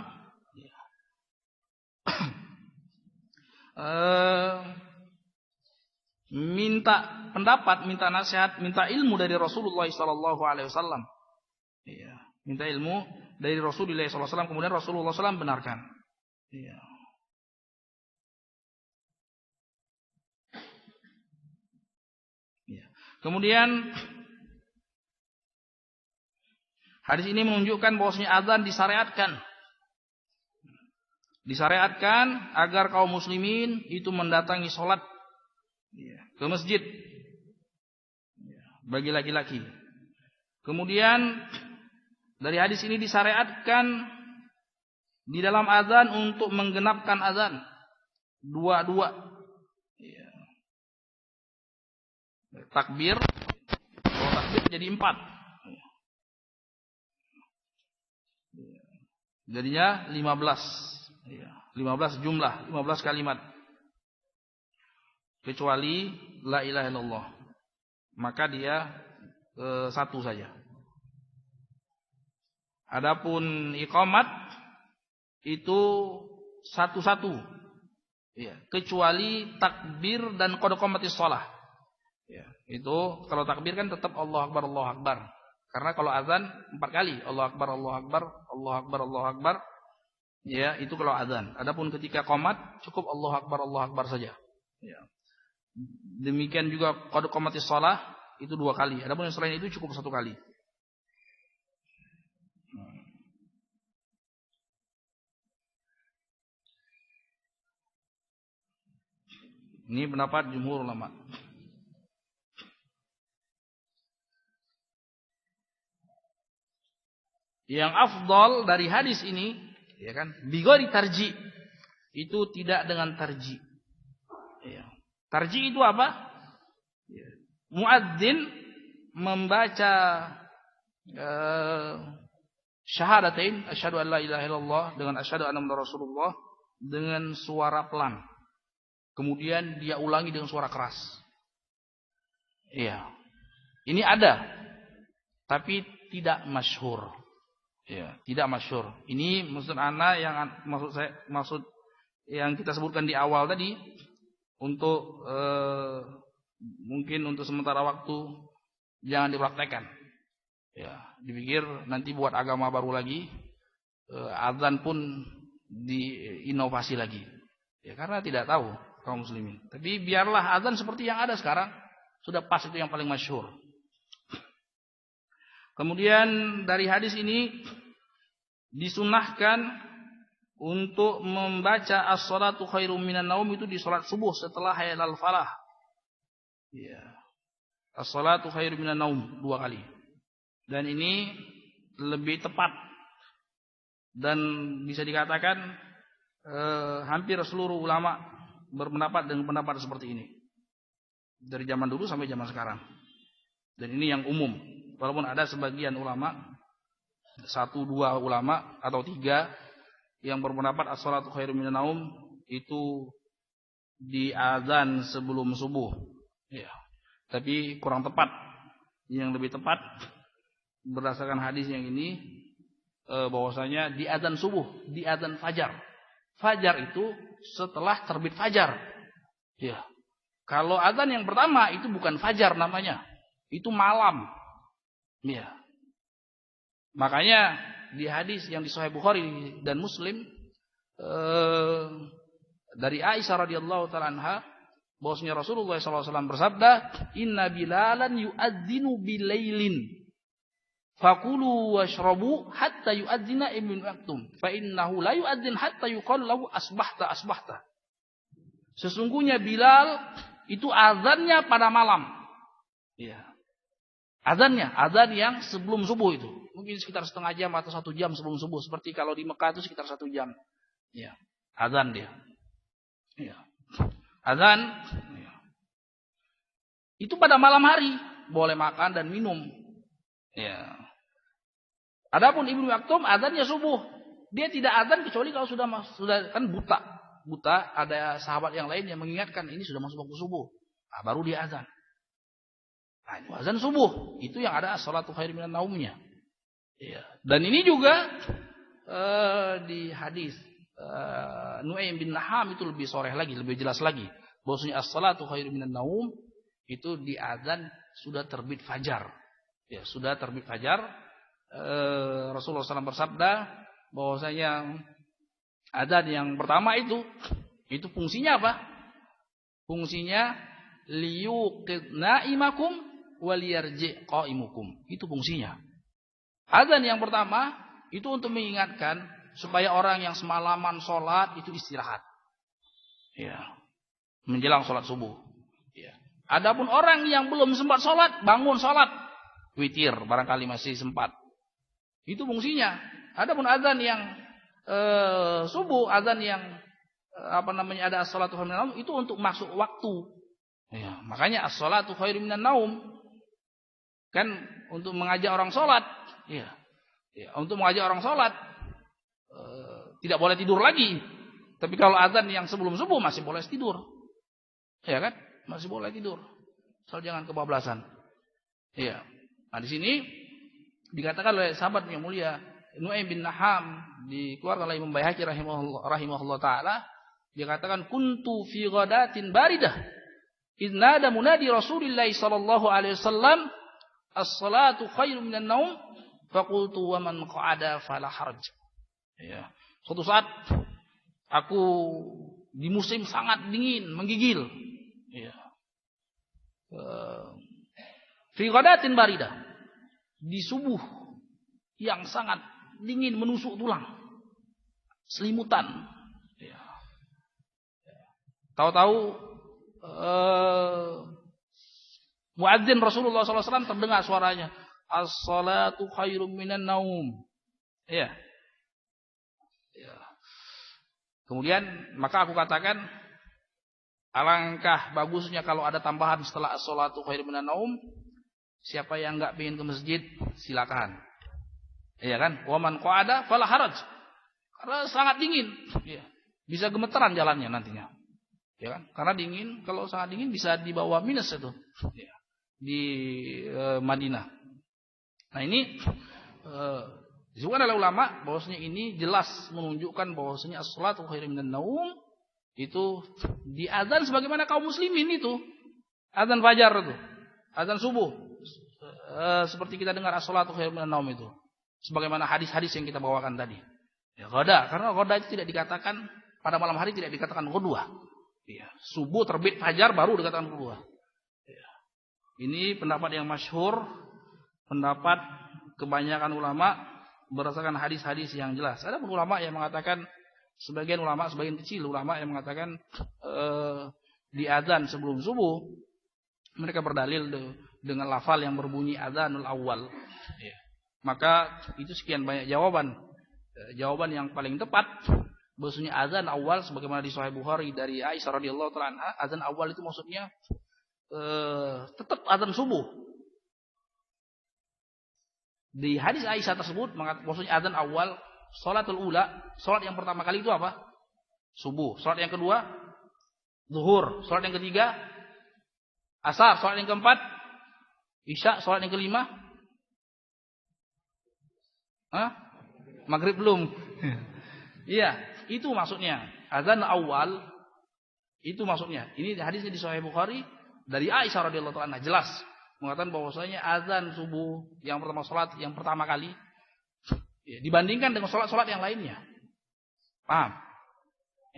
minta pendapat, minta nasihat, minta ilmu dari Rasulullah SAW. Iya, minta ilmu dari Rasulullah SAW, kemudian Rasulullah SAW benarkan. Iya. Iya. Kemudian hadis ini menunjukkan bahwasanya azan disyariatkan. Disyariatkan agar kaum muslimin itu mendatangi sholat ke masjid bagi laki-laki. Kemudian dari hadis ini disyariatkan di dalam azan untuk menggenapkan azan dua-dua. Takbir, kalau takbir jadi 4. Jadinya 15 jumlah, 15 kalimat. Kecuali la ilaha illallah, maka dia satu saja. Adapun iqamat itu satu-satu, ya, kecuali takbir dan qad qamatis shalah. Ya, itu kalau takbir kan tetap Allahu Akbar, Allahu Akbar. Karena kalau azan 4 kali, Allahu Akbar, Allahu Akbar, Allahu Akbar, Allahu Akbar. Ya, itu kalau azan. Adapun ketika qomat cukup Allahu Akbar, Allahu Akbar saja. Ya. Demikian juga qad qamatis shalah itu 2 kali. Adapun yang selain itu cukup 1 kali. Ini pendapat jumhur ulama. Yang afdal dari hadis ini, ya kan, bighairi tarji, itu tidak dengan tarji. Ya. Tarji itu apa? Ya. Muadzin membaca syahadatain, asyhadu an la ilaha illallah dengan asyhadu anna muhammadar rasulullah dengan suara pelan. Kemudian dia ulangi dengan suara keras. Iya. Ini ada, tapi tidak masyhur. Ya, tidak masyhur. Ini maksud ana yang maksud yang kita sebutkan di awal tadi untuk mungkin untuk sementara waktu jangan dipraktekkan. Ya, dipikir nanti buat agama baru lagi, azan pun diinovasi lagi. Ya, karena tidak tahu kaum muslimin. Tapi biarlah azan seperti yang ada sekarang, sudah pas, itu yang paling masyhur. Kemudian dari hadis ini disunahkan untuk membaca as-salatu khairum minan naum itu di salat subuh setelah hayya 'alal falah. Ya. As-salatu khairum minan naum 2 kali. Dan ini lebih tepat dan bisa dikatakan hampir seluruh ulama berpendapat dengan pendapat seperti ini. Dari zaman dulu sampai zaman sekarang. Dan ini yang umum. Walaupun ada sebagian ulama, 1-2 ulama atau 3 yang berpendapat as-salatu khairum minan naum itu di azan sebelum subuh. Ya. Tapi kurang tepat. Yang lebih tepat berdasarkan hadis yang ini bahwasanya di azan subuh, di azan fajar. Fajar itu setelah terbit fajar. Ya. Kalau azan yang pertama itu bukan fajar namanya. Itu malam. Ya. Makanya di hadis yang di Sahih Bukhari dan Muslim dari Aisyah radhiyallahu taala anha bahwasanya Rasulullah SAW bersabda, "Inna Bilalan yu'adzinu bilailin fakulu washrabu hatta yu'adzina Ibnu Maktum fa innahu la yu'adzin hatta yuqal lahu asbahta asbahta." Sesungguhnya Bilal itu azannya pada malam. Ya. Azan yang sebelum subuh itu. Mungkin sekitar setengah jam atau 1 jam sebelum subuh. Seperti kalau di Mekah itu sekitar 1 jam. Ya, azan dia. Ya. Azan ya. Itu pada malam hari boleh makan dan minum. Ya. Adapun Ibnu Maktum azannya subuh. Dia tidak azan kecuali kalau sudah kan buta. Buta, ada sahabat yang lain yang mengingatkan ini sudah masuk waktu subuh. Nah, baru dia azan. Nah, itu azan subuh. Itu yang ada as-salatu khairum minan naumnya. Ya. Dan ini juga di hadis Nu'aim bin Naham itu lebih soreh lagi, lebih jelas lagi. Bahwasanya as-salatu khairum minan naum itu di azan sudah terbit fajar. Ya, sudah terbit fajar. Rasulullah SAW bersabda bahwasanya azan yang pertama itu fungsinya apa? Fungsinya liyuqid naimakum waliyarji qaimukum. Itu fungsinya. Azan yang pertama itu untuk mengingatkan supaya orang yang semalaman sholat itu istirahat. Ya. Menjelang sholat subuh. Ya. Adapun orang yang belum sempat sholat, bangun sholat. Witir, barangkali masih sempat. Itu fungsinya. Adapun azan yang subuh, azan yang ada as-salatu khairum minan naum itu untuk masuk waktu. Ya, makanya as-salatu khairum minan naum kan untuk mengajak orang sholat. Ya. Ya, untuk mengajak orang sholat tidak boleh tidur lagi. Tapi kalau azan yang sebelum subuh masih boleh tidur. Ya kan? Masih boleh tidur. Asal jangan kebablasan. Iya. Nah, di sini dikatakan oleh sahabat yang mulia Nu'aim bin Naham, dikeluarkan oleh Imam Baihaqi rahimahullah taala, dia katakan kuntu fi ghadatin baridah idna ada munadi Rasulullah sallallahu alaihi wasallam as-salatu khairum minan naum faqultu wa man qa'ada fala haraj. Ya. Suatu saat aku di musim sangat dingin, menggigil. Ya. Fi ghadatin baridah, di subuh yang sangat dingin menusuk tulang, selimutan. Ya. Tahu-tahu muadzin Rasulullah SAW terdengar suaranya, as-salatu khairum minan naum. Ya. Ya. Kemudian maka aku katakan, alangkah bagusnya kalau ada tambahan setelah as-salatu khairum minan naum. Siapa yang enggak ingin ke masjid, silakan. Iya kan? Wa man qa'ada fala haraj. Karena sangat dingin, ya. Bisa gemeteran jalannya nantinya. Ya kan? Karena dingin, kalau sangat dingin bisa di bawah minus itu. Ya. Di Madinah. Nah, ini disebutkan oleh ulama bahwasanya ini jelas menunjukkan bahwasanya as-salatu khairum minan naum itu diazan sebagaimana kaum muslimin itu. Azan fajar itu. Azan subuh. Seperti kita dengar as-salatu khairum minan naum itu. Sebagaimana hadis-hadis yang kita bawakan tadi. Ya, ghada, karena ghada itu tidak dikatakan pada malam hari, tidak dikatakan ghudwah. Ya, subuh terbit fajar baru dikatakan ghudwah. Ya. Ini pendapat yang masyhur, pendapat kebanyakan ulama berdasarkan hadis-hadis yang jelas. Ada pun ulama yang mengatakan, sebagian kecil ulama yang mengatakan di azan sebelum subuh mereka berdalil dengan lafal yang berbunyi adzanul awal. Ya. Maka itu sekian banyak jawaban. Jawaban yang paling tepat bahwasanya azan awal sebagaimana di Sahih Bukhari dari Aisyah radhiyallahu taala anha, azan awal itu maksudnya tetap azan subuh. Di hadis Aisyah tersebut maksudnya azan awal salatul ula, salat yang pertama kali itu apa? Subuh. Salat yang kedua zuhur. Salat yang ketiga asar. Salat yang keempat isya. Salat yang kelima maghrib belum. Iya, itu maksudnya. Azan awal itu maksudnya. Ini hadisnya di Sahih Bukhari dari Aisyah radhiyallahu anha, jelas mengatakan bahwasanya azan subuh yang pertama, salat yang pertama kali ya, dibandingkan dengan salat-salat yang lainnya. Paham?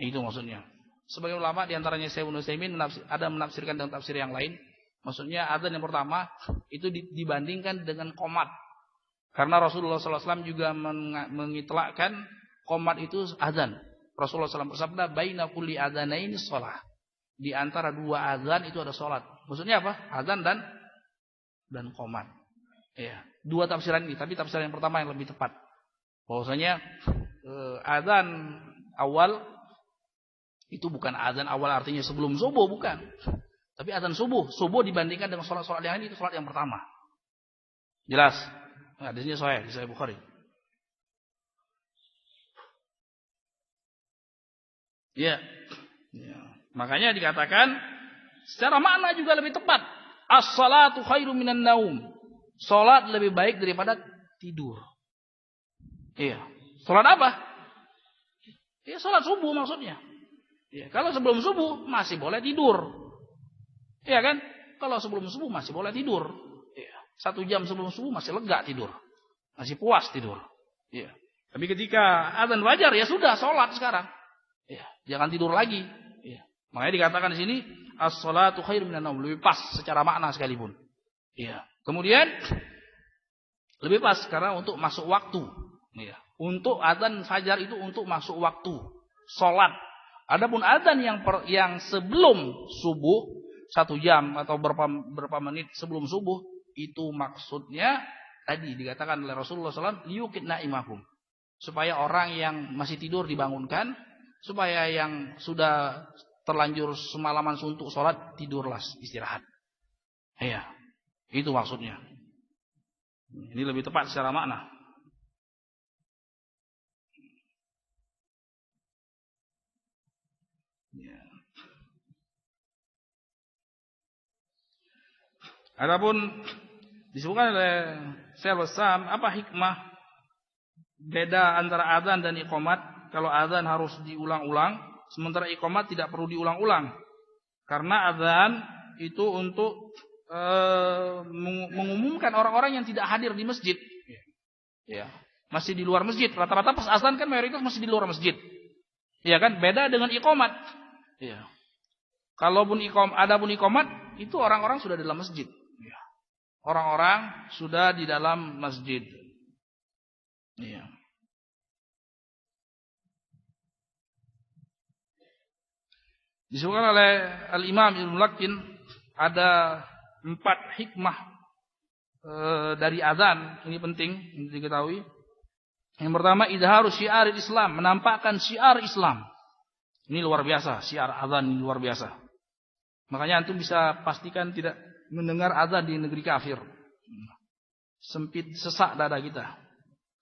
Itu maksudnya. Sebagai ulama di antaranya Syekh Ibnu Utsaimin ada menafsirkan dengan tafsir yang lain. Maksudnya azan yang pertama itu dibandingkan dengan qomat. Karena Rasulullah SAW juga mengitlakkan qomat itu azan. Rasulullah SAW bersabda, baina kulli adzanaini shalah. Di antara dua azan itu ada salat. Maksudnya apa? Azan dan qomat. Ya, dua tafsiran ini, tapi tafsiran yang pertama yang lebih tepat. Bahwasanya azan awal Itu bukan azan awal artinya sebelum subuh, bukan. Tapi azan subuh. Subuh dibandingkan dengan sholat-sholat yang lain itu sholat yang pertama. Jelas? Nah, di sini di Sahih Bukhari. Ya. Makanya dikatakan secara makna juga lebih tepat. As-salatu khairu minan naum. Salat lebih baik daripada tidur. Iya. Salat apa? Ya salat subuh maksudnya. Ya, kalau sebelum subuh masih boleh tidur. Iya kan? Kalau sebelum subuh masih boleh tidur. Ya. 1 jam sebelum subuh masih lega tidur. Masih puas tidur. Ya. Tapi ketika azan fajar ya sudah salat sekarang. Ya, jangan tidur lagi. Ya. Makanya dikatakan di sini as-salatu khairu minan naum, lebih pas secara makna sekalipun. Ya. Kemudian lebih pas karena untuk masuk waktu. Ya. Untuk azan fajar itu untuk masuk waktu salat. Adapun azan yang sebelum subuh 1 jam atau berapa menit sebelum subuh itu maksudnya tadi dikatakan oleh Rasulullah SAW liyuqidna imahum, supaya orang yang masih tidur dibangunkan, supaya yang sudah terlanjur semalaman suntuk sholat tidurlah istirahat. Iya, itu maksudnya. Ini lebih tepat secara makna. Ya. Adapun disebutkan oleh Syekh Bassam, apa hikmah beda antara azan dan iqamat? Kalau azan harus diulang-ulang, sementara iqamat tidak perlu diulang-ulang. Karena azan itu untuk mengumumkan orang-orang yang tidak hadir di masjid. Ya, masih di luar masjid. Rata-rata pas azan kan mayoritas masih di luar masjid. Ya kan? Beda dengan iqamat. Ya. Adapun iqamat itu orang-orang sudah di dalam masjid. Ya. Orang-orang sudah di dalam masjid. Ya. Disebutkan oleh Al-Imam Ibnu Mulaqqin ada 4 hikmah dari azan. Ini penting untuk diketahui. Yang pertama, izharu syiar Islam, menampakkan syiar Islam. Ini luar biasa, syiar azan ini luar biasa. Makanya antum bisa pastikan tidak mendengar azan di negeri kafir. Sempit sesak dada kita.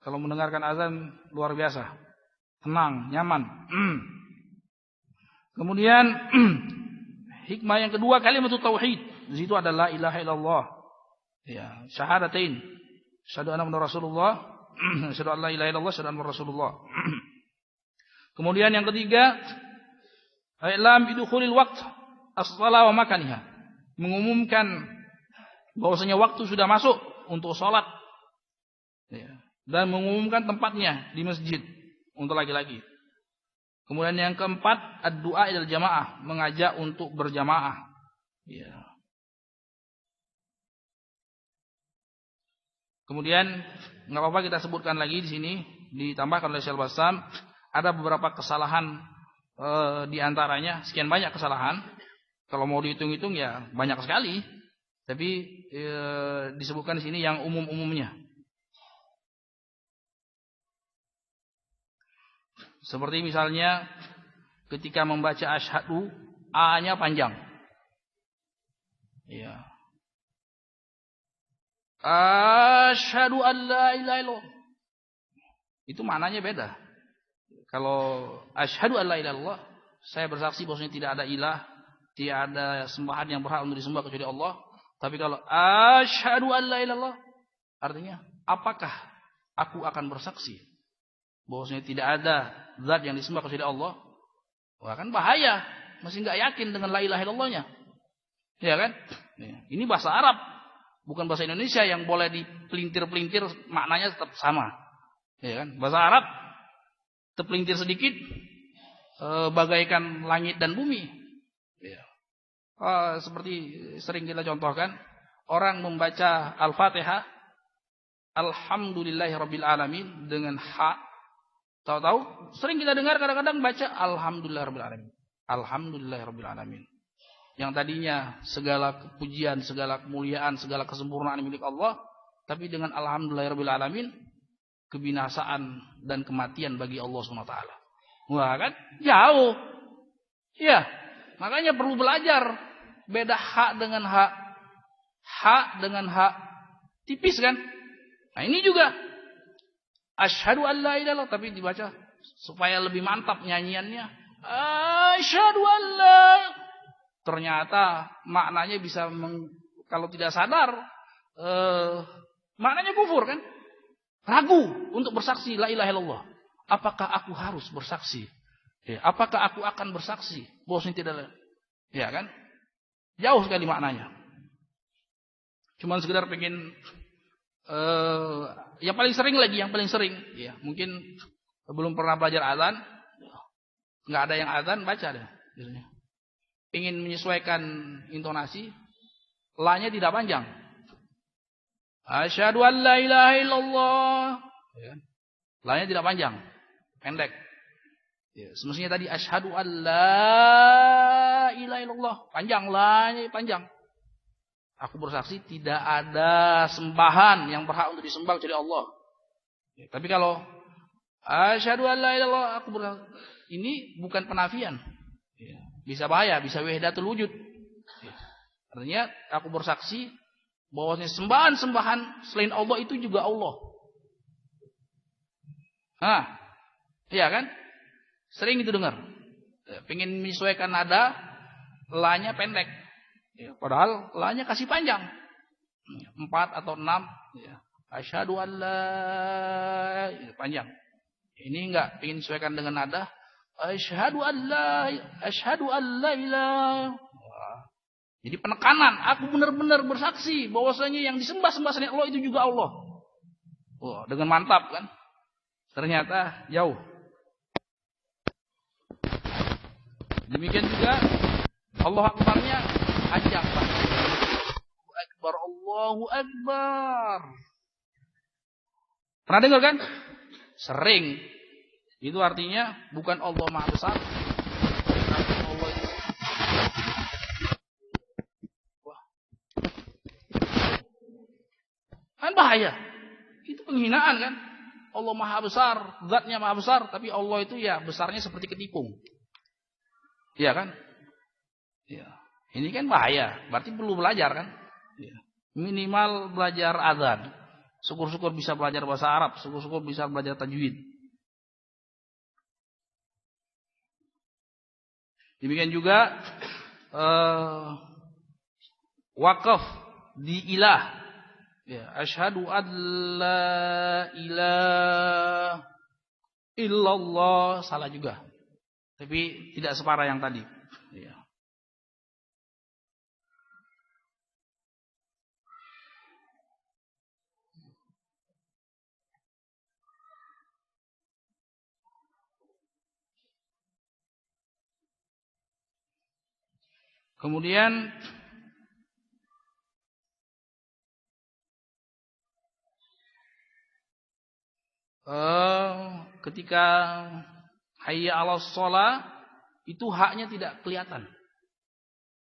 Kalau mendengarkan azan luar biasa. Tenang, nyaman. Kemudian hikmah yang kedua kalimat tauhid. Di situ ada la ilaha illallah. Ya, syahadatain. Syahadu anna Muhammadar Rasulullah, syahadu an la ilaha illallah, syahadu anna Rasulullah. Kemudian yang ketiga, i'lam bidukhulil waqt as-shalah wa makaniha. Mengumumkan bahwasanya waktu sudah masuk untuk salat. Ya, dan mengumumkan tempatnya di masjid untuk laki-laki. Kemudian yang keempat, ad-du'a ilal jamaah, mengajak untuk berjamaah. Ya. Kemudian enggak apa-apa kita sebutkan lagi di sini, ditambahkan oleh Syekh Bassam, ada beberapa kesalahan di antaranya, sekian banyak kesalahan. Kalau mau dihitung-hitung ya banyak sekali. Tapi disebutkan di sini yang umum-umumnya. Seperti misalnya ketika membaca asyhadu, A-nya panjang. Ya. Asyhadu an la ilaha illallah. Itu maknanya beda. Kalau asyhadu an la ilaha illallah, saya bersaksi bahwasanya tidak ada ilah, tidak ada sembahan yang berhak untuk disembah kecuali Allah. Tapi kalau asyhadu an la ilaha illallah, artinya apakah aku akan bersaksi bahwasanya tidak ada zat yang disembah kecuali Allah? Wah, kan bahaya. Masih enggak yakin dengan la ilaha illallahnya. Ya kan? Ini bahasa Arab, bukan bahasa Indonesia yang boleh dipelintir-pelintir maknanya tetap sama. Ya kan? Bahasa Arab terpelintir sedikit bagaikan langit dan bumi. Ya. Seperti sering kita contohkan, orang membaca Al-Fatihah Alhamdulillahirabbil alamin dengan ha. Tahu-tahu sering kita dengar kadang-kadang baca Alhamdulillahirabbil alamin. Alhamdulillahirabbil alamin. Yang tadinya segala kepujian, segala kemuliaan, segala kesempurnaan milik Allah, tapi dengan Alhamdulillahirabbil alamin, kebinasaan dan kematian bagi Allah SWT. Wah kan? Jauh. Iya, makanya perlu belajar beda hak dengan hak. Hak dengan hak tipis kan? Nah ini juga asyhadu an la ilaha illallah tapi dibaca supaya lebih mantap nyanyiannya. Asyhadu an la. Ternyata maknanya bisa kalau tidak sadar maknanya kufur kan? Ragu untuk bersaksi la ilaha illallah. Apakah aku harus bersaksi? Ya, apakah aku akan bersaksi? Bosnya tidak, ya kan? Jauh sekali maknanya. Cuman sekedar pengen, yang paling sering, ya mungkin belum pernah belajar azan, nggak ada yang azan baca deh. Biasanya. Pengen menyesuaikan intonasi, la-nya tidak panjang. Asyhadu an la ilaha illallah. Ya. La-nya tidak panjang, pendek. Ya, semestinya tadi asyhadu an la ilaha illallah, panjang la-nya panjang. Aku bersaksi tidak ada sembahan yang berhak untuk disembah kecuali Allah. Ya, tapi kalau asyhadu an la ilaha illallah, aku bersaksi, ini bukan penafian. Ya, bisa bahaya, bisa wahdatul wujud. Ya, artinya aku bersaksi bahwasanya sembahan-sembahan selain Allah itu juga Allah. Iya kan? Sering itu dengar. Pengen menyesuaikan nada, la-nya pendek. Ya, padahal la-nya kasih panjang. 4 atau 6. Ya. Asyhadu an la, panjang. Ini enggak pengen menyesuaikan dengan nada. Asyhadu an la ilaha. Jadi penekanan, aku benar-benar bersaksi bahwasanya yang disembah-sembah selain Allah itu juga Allah. Wah, dengan mantap kan? Ternyata jauh. Demikian juga Allah Akbarnya panjang banget. Allahu Akbar, Allahu Akbar. Pernah dengar kan? Sering. Itu artinya bukan Allah Maha Besar. Allah itu. Wah. Kan bahaya. Itu penghinaan kan? Allah Maha Besar, zatnya Maha Besar, tapi Allah itu ya besarnya seperti ketipung. Iya kan? Ya. Ini kan bahaya. Berarti perlu belajar kan? Ya. Minimal belajar azan. Syukur-syukur bisa belajar bahasa Arab. Syukur-syukur bisa belajar tajwid. Demikian juga wakaf di ilah. Ya, asyhadu an la ilaha illallah, salah juga. Tapi tidak separah yang tadi. Ya. Kemudian ketika hayya 'alas shalah itu haknya tidak kelihatan.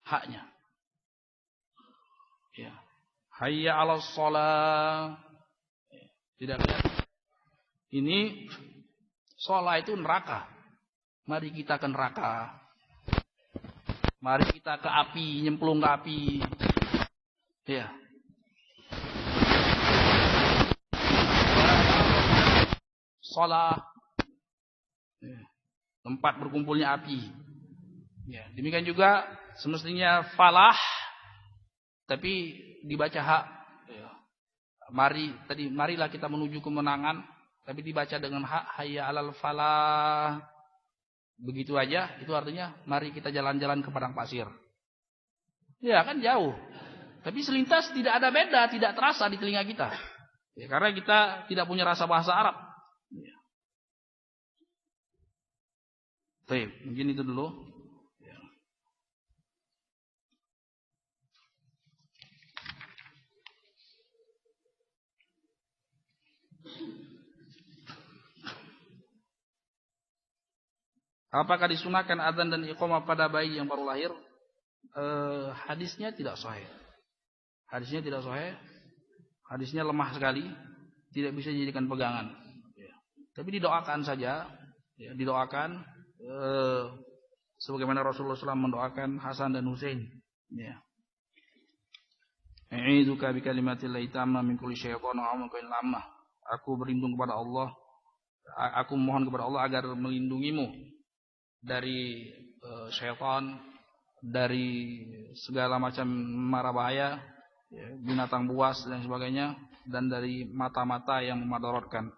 Haknya. Ya. Hayya 'alas shalah tidak kelihatan. Ini shalah itu neraka. Mari kita ke neraka. Mari kita ke api, nyemplung ke api. Ya. Shalah. Ya. Tempat berkumpulnya api. Ya, demikian juga semestinya falah tapi dibaca hak. Ya. Marilah kita menuju kemenangan tapi dibaca dengan hak hayya 'alal falah. Begitu aja, itu artinya mari kita jalan-jalan ke padang pasir. Ya, kan jauh. Tapi selintas tidak ada beda, tidak terasa di telinga kita. Ya, karena kita tidak punya rasa bahasa Arab. Ya. Baik, mungkin itu dulu. Ya. Apakah disunahkan adzan dan iqamah pada bayi yang baru lahir? Hadisnya tidak sahih. Hadisnya tidak sahih. Hadisnya lemah sekali, tidak bisa dijadikan pegangan. Ya. Tapi didoakan saja, ya, didoakan sebagaimana Rasulullah SAW mendoakan Hasan dan Husain. Ya. A'idzuka bi kalimatillahi tamma min kulli syaitan wa a'udzu bika. Aku berlindung kepada Allah. Aku mohon kepada Allah agar melindungimu dari syaitan, dari segala macam mara bahaya, binatang buas dan sebagainya, dan dari mata-mata yang memadaratkan.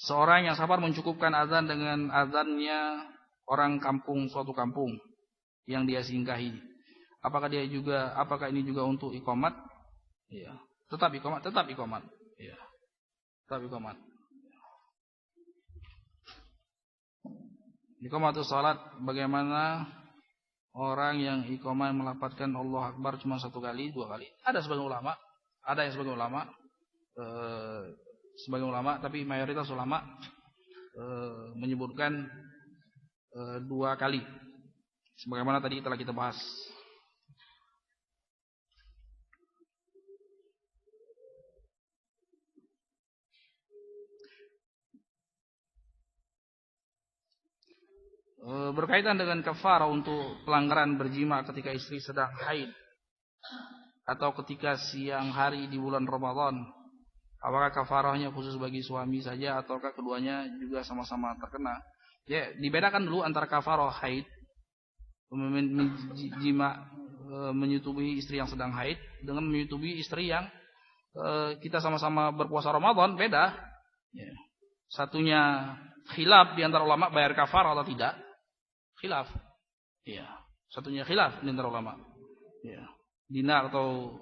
Seorang yang sabar mencukupkan azan dengan azannya orang kampung, suatu kampung yang dia singgahi. Apakah ini juga untuk iqamat? Iya. Tetap iqamat. Iya. Tetap iqamat. Iqamatus salat, bagaimana orang yang iqamat melafadzkan Allah Akbar cuma 1 kali, 2 kali. Ada sebagian ulama, tapi mayoritas ulama menyebutkan 2 kali. Sebagaimana tadi telah kita bahas. Berkaitan dengan kafarah untuk pelanggaran berjima ketika istri sedang haid atau ketika siang hari di bulan Ramadan, apakah kafarahnya khusus bagi suami saja ataukah keduanya juga sama-sama terkena? Ya, dibedakan dulu antara kafarah haid, menyetubui istri yang sedang haid, dengan menyetubui istri yang kita sama-sama berpuasa Ramadan. Beda. Ya. Satunya khilaf di antara ulama bayar kafarah atau tidak. Khilaf. Ya. Satunya khilaf di antara ulama. Ya. Dinar atau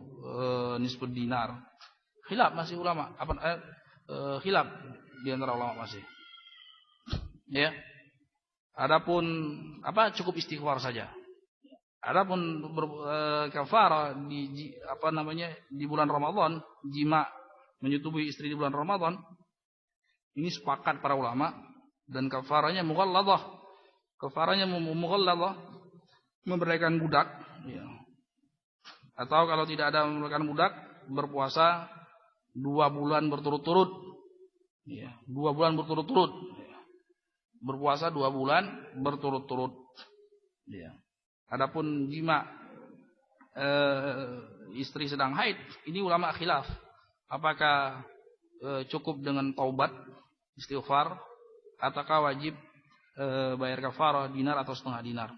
nisbud dinar. Khilaf masih ulama. Khilaf di antara ulama masih. Ya. Adapun cukup istighfar saja. Adapun kafarah di bulan Ramadan, jima menyetubui istri di bulan Ramadan, ini sepakat para ulama, dan kafarahnya mughalladhah. Kafarahnya mughalladhah, memerdekakan budak, ya. Atau kalau tidak ada memerdekakan budak, berpuasa 2 bulan berturut-turut. Ya, 2 bulan berturut-turut. Berpuasa 2 bulan berturut-turut. Ya. Adapun jima istri sedang haid, ini ulama khilaf. Apakah cukup dengan taubat, istighfar, ataukah wajib bayar kafarah dinar atau setengah dinar?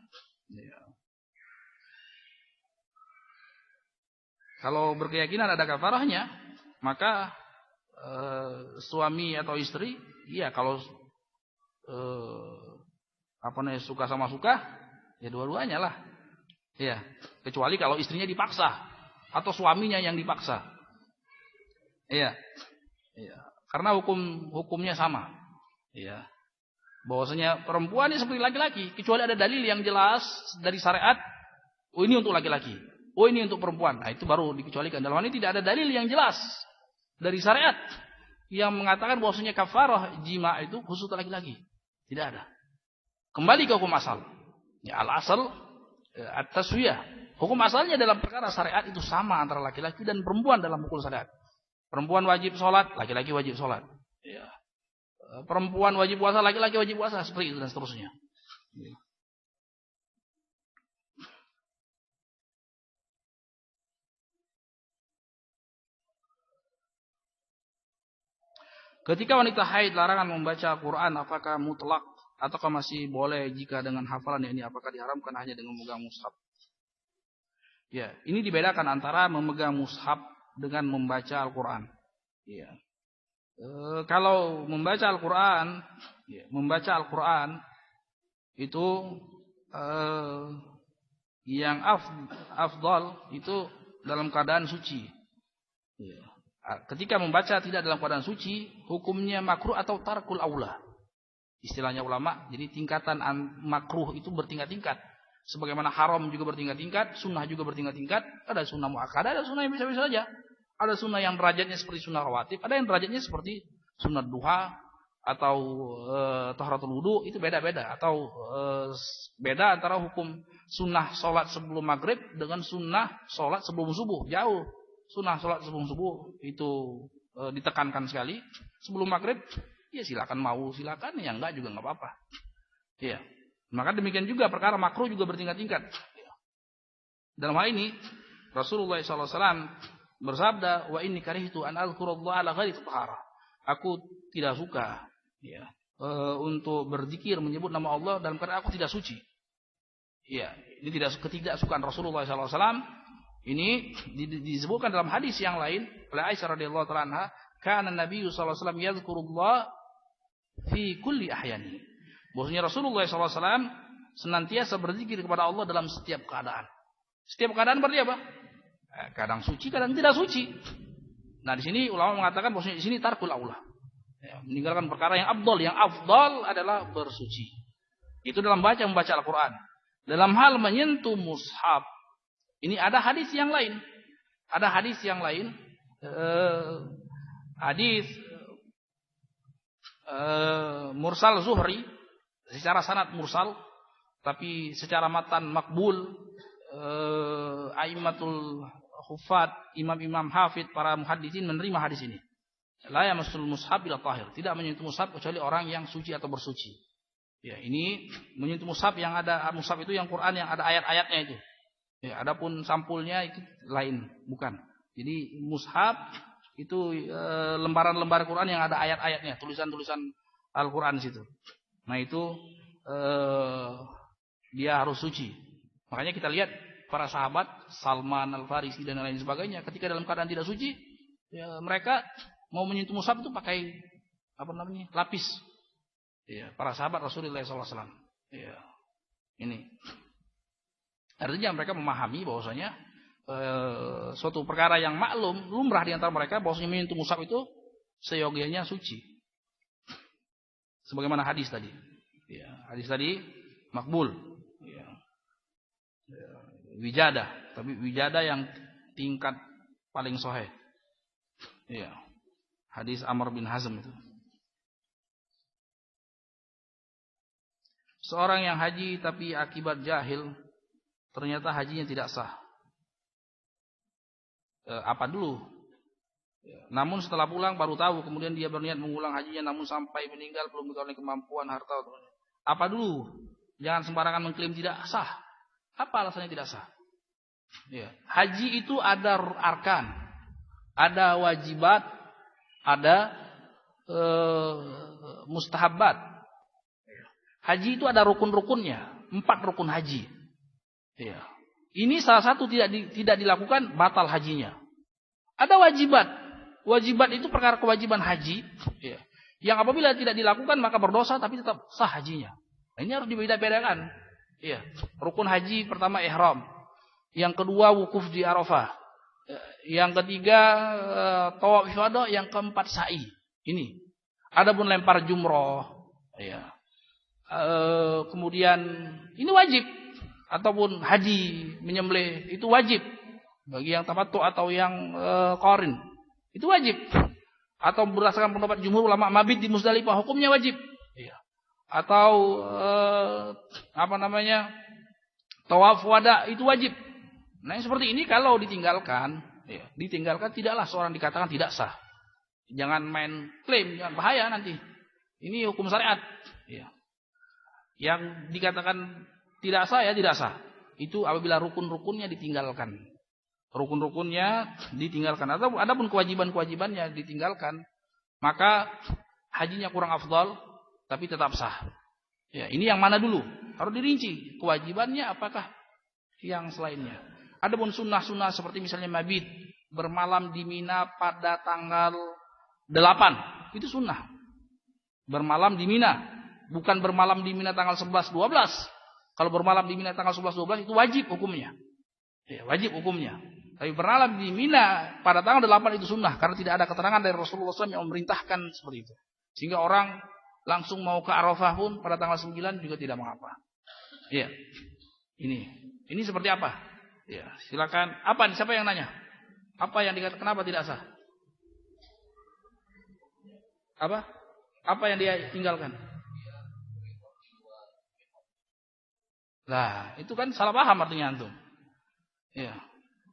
Ya. Kalau berkeyakinan ada kafarahnya, maka suami atau istri, iya kalau suka sama suka, ya dua-duanya lah. Ya, kecuali kalau istrinya dipaksa atau suaminya yang dipaksa. Iya. Iya, karena hukumnya sama. Iya. Bahwasanya perempuan ini seperti laki-laki, kecuali ada dalil yang jelas dari syariat, oh ini untuk laki-laki, oh ini untuk perempuan. Nah, itu baru dikecualikan. Dalam hal ini tidak ada dalil yang jelas dari syariat yang mengatakan bahwasanya kafarah jima itu khusus untuk laki-laki. Tidak ada. Kembali ke hukum asal. Ya, al-asal at-taswiyah. Hukum asalnya dalam perkara syariat itu sama antara laki-laki dan perempuan dalam hukum syariat. Perempuan wajib sholat, laki-laki wajib sholat. Ya. Perempuan wajib puasa, laki-laki wajib puasa, seperti itu dan seterusnya. Ya. Ketika wanita haid larangan membaca Al-Quran, apakah mutlak ataukah masih boleh jika dengan hafalan ini? Apakah diharamkan hanya dengan memegang mushaf? Ya, ini dibedakan antara memegang mushaf dengan membaca Al-Quran. Ya. Kalau membaca Al-Quran, itu yang afdal itu dalam keadaan suci. Ya. Ketika membaca tidak dalam keadaan suci, hukumnya makruh atau tarkul aula. Istilahnya ulama, jadi tingkatan makruh itu bertingkat-tingkat. Sebagaimana haram juga bertingkat-tingkat, sunnah juga bertingkat-tingkat. Ada sunnah muakkadah, ada sunnah yang biasa-biasa saja. Ada sunnah yang derajatnya seperti sunnah rawatib, ada yang derajatnya seperti sunnah duha atau taharatul wudu, itu beda-beda. Atau beda antara hukum sunnah sholat sebelum maghrib dengan sunnah sholat sebelum subuh, jauh. sunnah sholat subuh itu ditekankan sekali. Sebelum maghrib, ya silakan mau, silakan, ya enggak juga enggak apa-apa. Ya. Maka demikian juga perkara makruh juga bertingkat-tingkat. Dalam hal ini Rasulullah SAW bersabda, wa inni karihtu an azkurallaha ala ghairi taharah. Aku tidak suka ya, untuk berzikir menyebut nama Allah dalam keadaan aku tidak suci. Ya, ini ketidaksukaan Rasulullah SAW. Ini disebutkan dalam hadis yang lain oleh Aisyah radhiyallahu taala anha, kana Nabi sallallahu alaihi wasallam yadhkurullah fi kulli ahyani. Bahwasanya Rasulullah SAW senantiasa berzikir kepada Allah dalam setiap keadaan. Setiap keadaan berarti apa? Kadang suci, kadang tidak suci. Nah, di sini ulama mengatakan bahwasanya di sini tarkul aula. Ya, meninggalkan perkara yang afdal. Yang afdal adalah bersuci. Itu dalam membaca Al-Qur'an. Dalam hal menyentuh mushaf, ini ada hadis yang lain. Ada hadis yang lain. Hadis mursal Zuhri, secara sanad mursal, tapi secara matan makbul. Aimatul Hufat, imam-imam hafid, para muhaddisin menerima hadis ini. La yamassul mushaf ila tahir. Tidak menyentuh mushaf kecuali orang yang suci atau bersuci. Ya, ini menyentuh mushaf yang ada mushaf itu yang Quran yang ada ayat-ayatnya itu. Ya, adapun sampulnya itu lain, bukan. Jadi mushaf itu lembaran-lembar Quran yang ada ayat-ayatnya, tulisan-tulisan Al-Quran situ. Nah, itu dia harus suci. Makanya kita lihat para sahabat Salman Al-Farisi dan lain sebagainya, ketika dalam keadaan tidak suci, ya, mereka mau menyentuh mushaf itu pakai lapis. Ya, para sahabat Rasulullah SAW. Ya, ini artinya mereka memahami bahwasanya suatu perkara yang maklum lumrah di antara mereka bahwasanya menyentuh mushaf itu seyogianya suci. Sebagaimana hadis tadi. Ya, hadis tadi makbul. Ya. Ya, wijadah, tapi wijadah yang tingkat paling sahih. Ya. Hadis Amr bin Hazm itu. Seorang yang haji tapi akibat jahil ternyata hajinya tidak sah. Apa dulu? Namun setelah pulang baru tahu, kemudian dia berniat mengulang hajinya, namun sampai meninggal belum diketahui kemampuan harta. Apa dulu? Jangan sembarangan mengklaim tidak sah. Apa alasannya tidak sah? Ya. Haji itu ada arkan, ada wajibat, ada mustahabat. Haji itu ada rukun-rukunnya, 4 rukun haji. Ya. Ini salah satu tidak dilakukan, batal hajinya. Ada wajibat. Wajibat itu perkara kewajiban haji. Ya. Yang apabila tidak dilakukan maka berdosa tapi tetap sah hajinya. Nah, ini harus dibeda-bedakan. Ya. Rukun haji pertama ihram. Yang kedua wukuf di Arafah. Yang ketiga tawaf ifadah. Yang keempat sa'i. Ini. Adapun lempar jumroh. Ya. Kemudian ini wajib. Ataupun haji menyembelih itu wajib. Bagi yang tamattu atau yang qarin. Itu wajib. Atau berdasarkan pendapat jumhur ulama mabit di Musdalifah hukumnya wajib. Iya. Atau tawaf wada itu wajib. Nah, yang seperti ini kalau ditinggalkan, ya, tidaklah seorang dikatakan tidak sah. Jangan main klaim, jangan bahaya nanti. Ini hukum syariat. Ya. Yang dikatakan tidak sah ya tidak sah. Itu apabila rukun-rukunnya ditinggalkan. Rukun-rukunnya ditinggalkan. Atau adapun kewajiban-kewajibannya ditinggalkan, maka hajinya kurang afdal, tapi tetap sah. Ya, ini yang mana dulu? Harus dirinci. Kewajibannya apakah yang selainnya? Adapun sunnah-sunnah seperti misalnya mabit, bermalam di Mina pada tanggal 8. Itu sunnah. Bermalam di Mina. Bukan bermalam di Mina tanggal 11, 12. Kalau bermalam di Mina tanggal 11, 12 itu wajib hukumnya. Ya, wajib hukumnya. Tapi bermalam di Mina pada tanggal 8 itu sunnah. Karena tidak ada keterangan dari Rasulullah SAW yang memerintahkan seperti itu. Sehingga orang langsung mau ke Arafah pun pada tanggal 9 juga tidak mengapa. Ya. Ini seperti apa? Ya, silakan. Apa? Siapa yang nanya? Apa yang dikatakan kenapa tidak sah? Apa? Apa yang dia tinggalkan? Nah, itu kan salah paham artinya antum. Ya.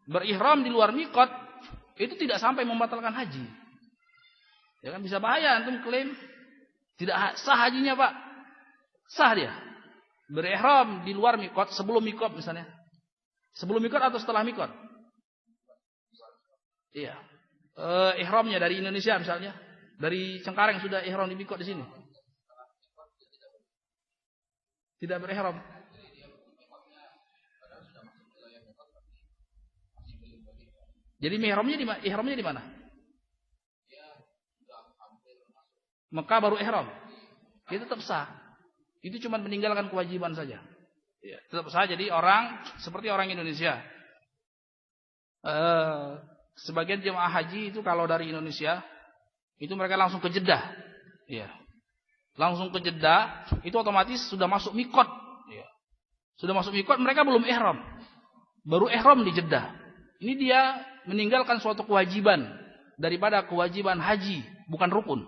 Berihram di luar miqat itu tidak sampai membatalkan haji. Ya kan bisa bahaya antum klaim tidak sah hajinya, Pak. Sah dia. Berihram di luar mikot, sebelum mikot misalnya. Sebelum mikot atau setelah mikot? Iya. Ihramnya dari Indonesia misalnya. Dari Cengkareng sudah ihram di mikot di sini. Tidak berihram. Jadi ihramnya di mana? Mekah baru ihram. Itu tetap sah. Itu cuma meninggalkan kewajiban saja. Ya, tetap sah. Jadi orang seperti orang Indonesia. Sebagian jemaah haji itu kalau dari Indonesia itu mereka langsung ke Jeddah. Ya. Langsung ke Jeddah itu otomatis sudah masuk mikot. Ya. Sudah masuk mikot, mereka belum ihram. Baru ihram di Jeddah. Ini dia meninggalkan suatu kewajiban daripada kewajiban haji, bukan rukun.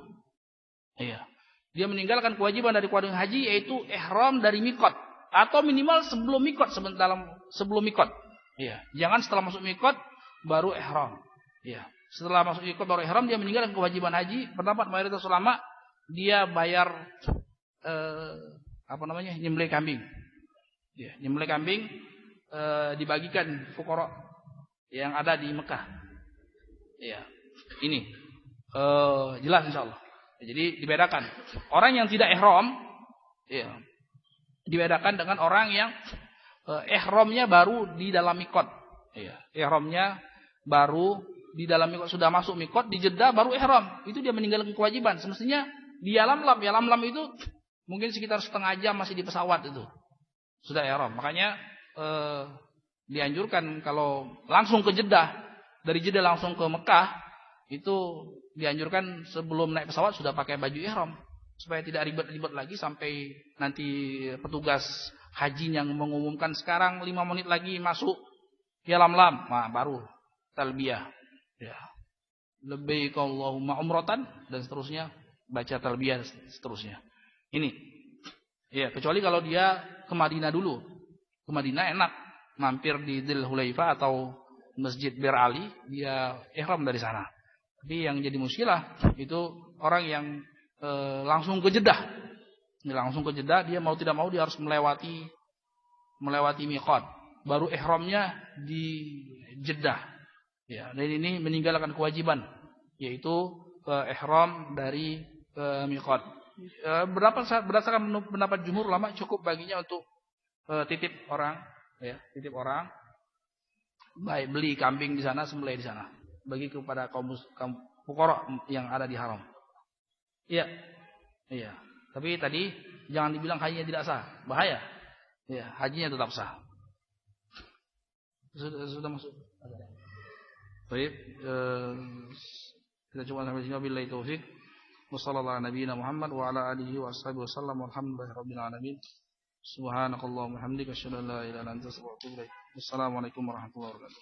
Iya. Dia meninggalkan kewajiban dari kewajiban haji yaitu ihram dari mikot atau minimal sebelum mikot sebelum mikot. Iya. Jangan setelah masuk mikot baru ihram. Iya. Setelah masuk mikot baru ihram dia meninggalkan kewajiban haji. Pendapat mayoritas ulama dia bayar nyembelih kambing. Iya, nyembelih kambing dibagikan fuqara yang ada di Mekah. Iya. Ini jelas insyaallah. Jadi dibedakan. Orang yang tidak ihram, ya, dibedakan dengan orang yang ihramnya baru di dalam mikot. Ya, ihramnya baru di dalam mikot, sudah masuk mikot di Jeddah baru ihram. Itu dia meninggalkan kewajiban. Semestinya di Yalamlam itu mungkin sekitar setengah jam masih di pesawat itu. Sudah ihram. Makanya dianjurkan kalau langsung ke Jeddah, dari Jeddah langsung ke Mekah itu dianjurkan sebelum naik pesawat sudah pakai baju ihram supaya tidak ribet-ribet lagi sampai nanti petugas haji yang mengumumkan sekarang 5 menit lagi masuk Yalamlam, nah baru talbiyah. Ya. Labbaik Allahumma umratan dan seterusnya, baca talbiyah seterusnya. Ini. Ya, kecuali kalau dia ke Madinah dulu. Ke Madinah enak mampir di Dzul Hulaifah atau Masjid Bir Ali, dia ihram dari sana. Tapi yang jadi muskilah itu orang yang langsung ke Jeddah. Langsung ke Jeddah, dia mau tidak mau dia harus melewati miqat. Baru ihramnya di Jeddah. Ya, dan ini meninggalkan kewajiban yaitu ihram dari miqat. Berdasarkan pendapat jumhur ulama cukup baginya untuk titip orang, ya, titip orang. Baik beli kambing di sana, sembelih di sana. Bagi kepada kaum fuqara yang ada di haram. Iya. Iya. Tapi tadi jangan dibilang hajinya tidak sah, bahaya. Iya, hajinya tetap sah. Sudah masuk. Baik, kita coba sampai sini billahi taufik. Wassallallahu ala nabiyyina Muhammad wa ala alihi wa ashabihi wasallam. Walhamdulillahirabbil alamin. Subhanakallahumma hamdika asyhadu an la ilaha illa anta astaghfiruka wa atubu ilaik. Wassalamualaikum warahmatullahi wabarakatuh.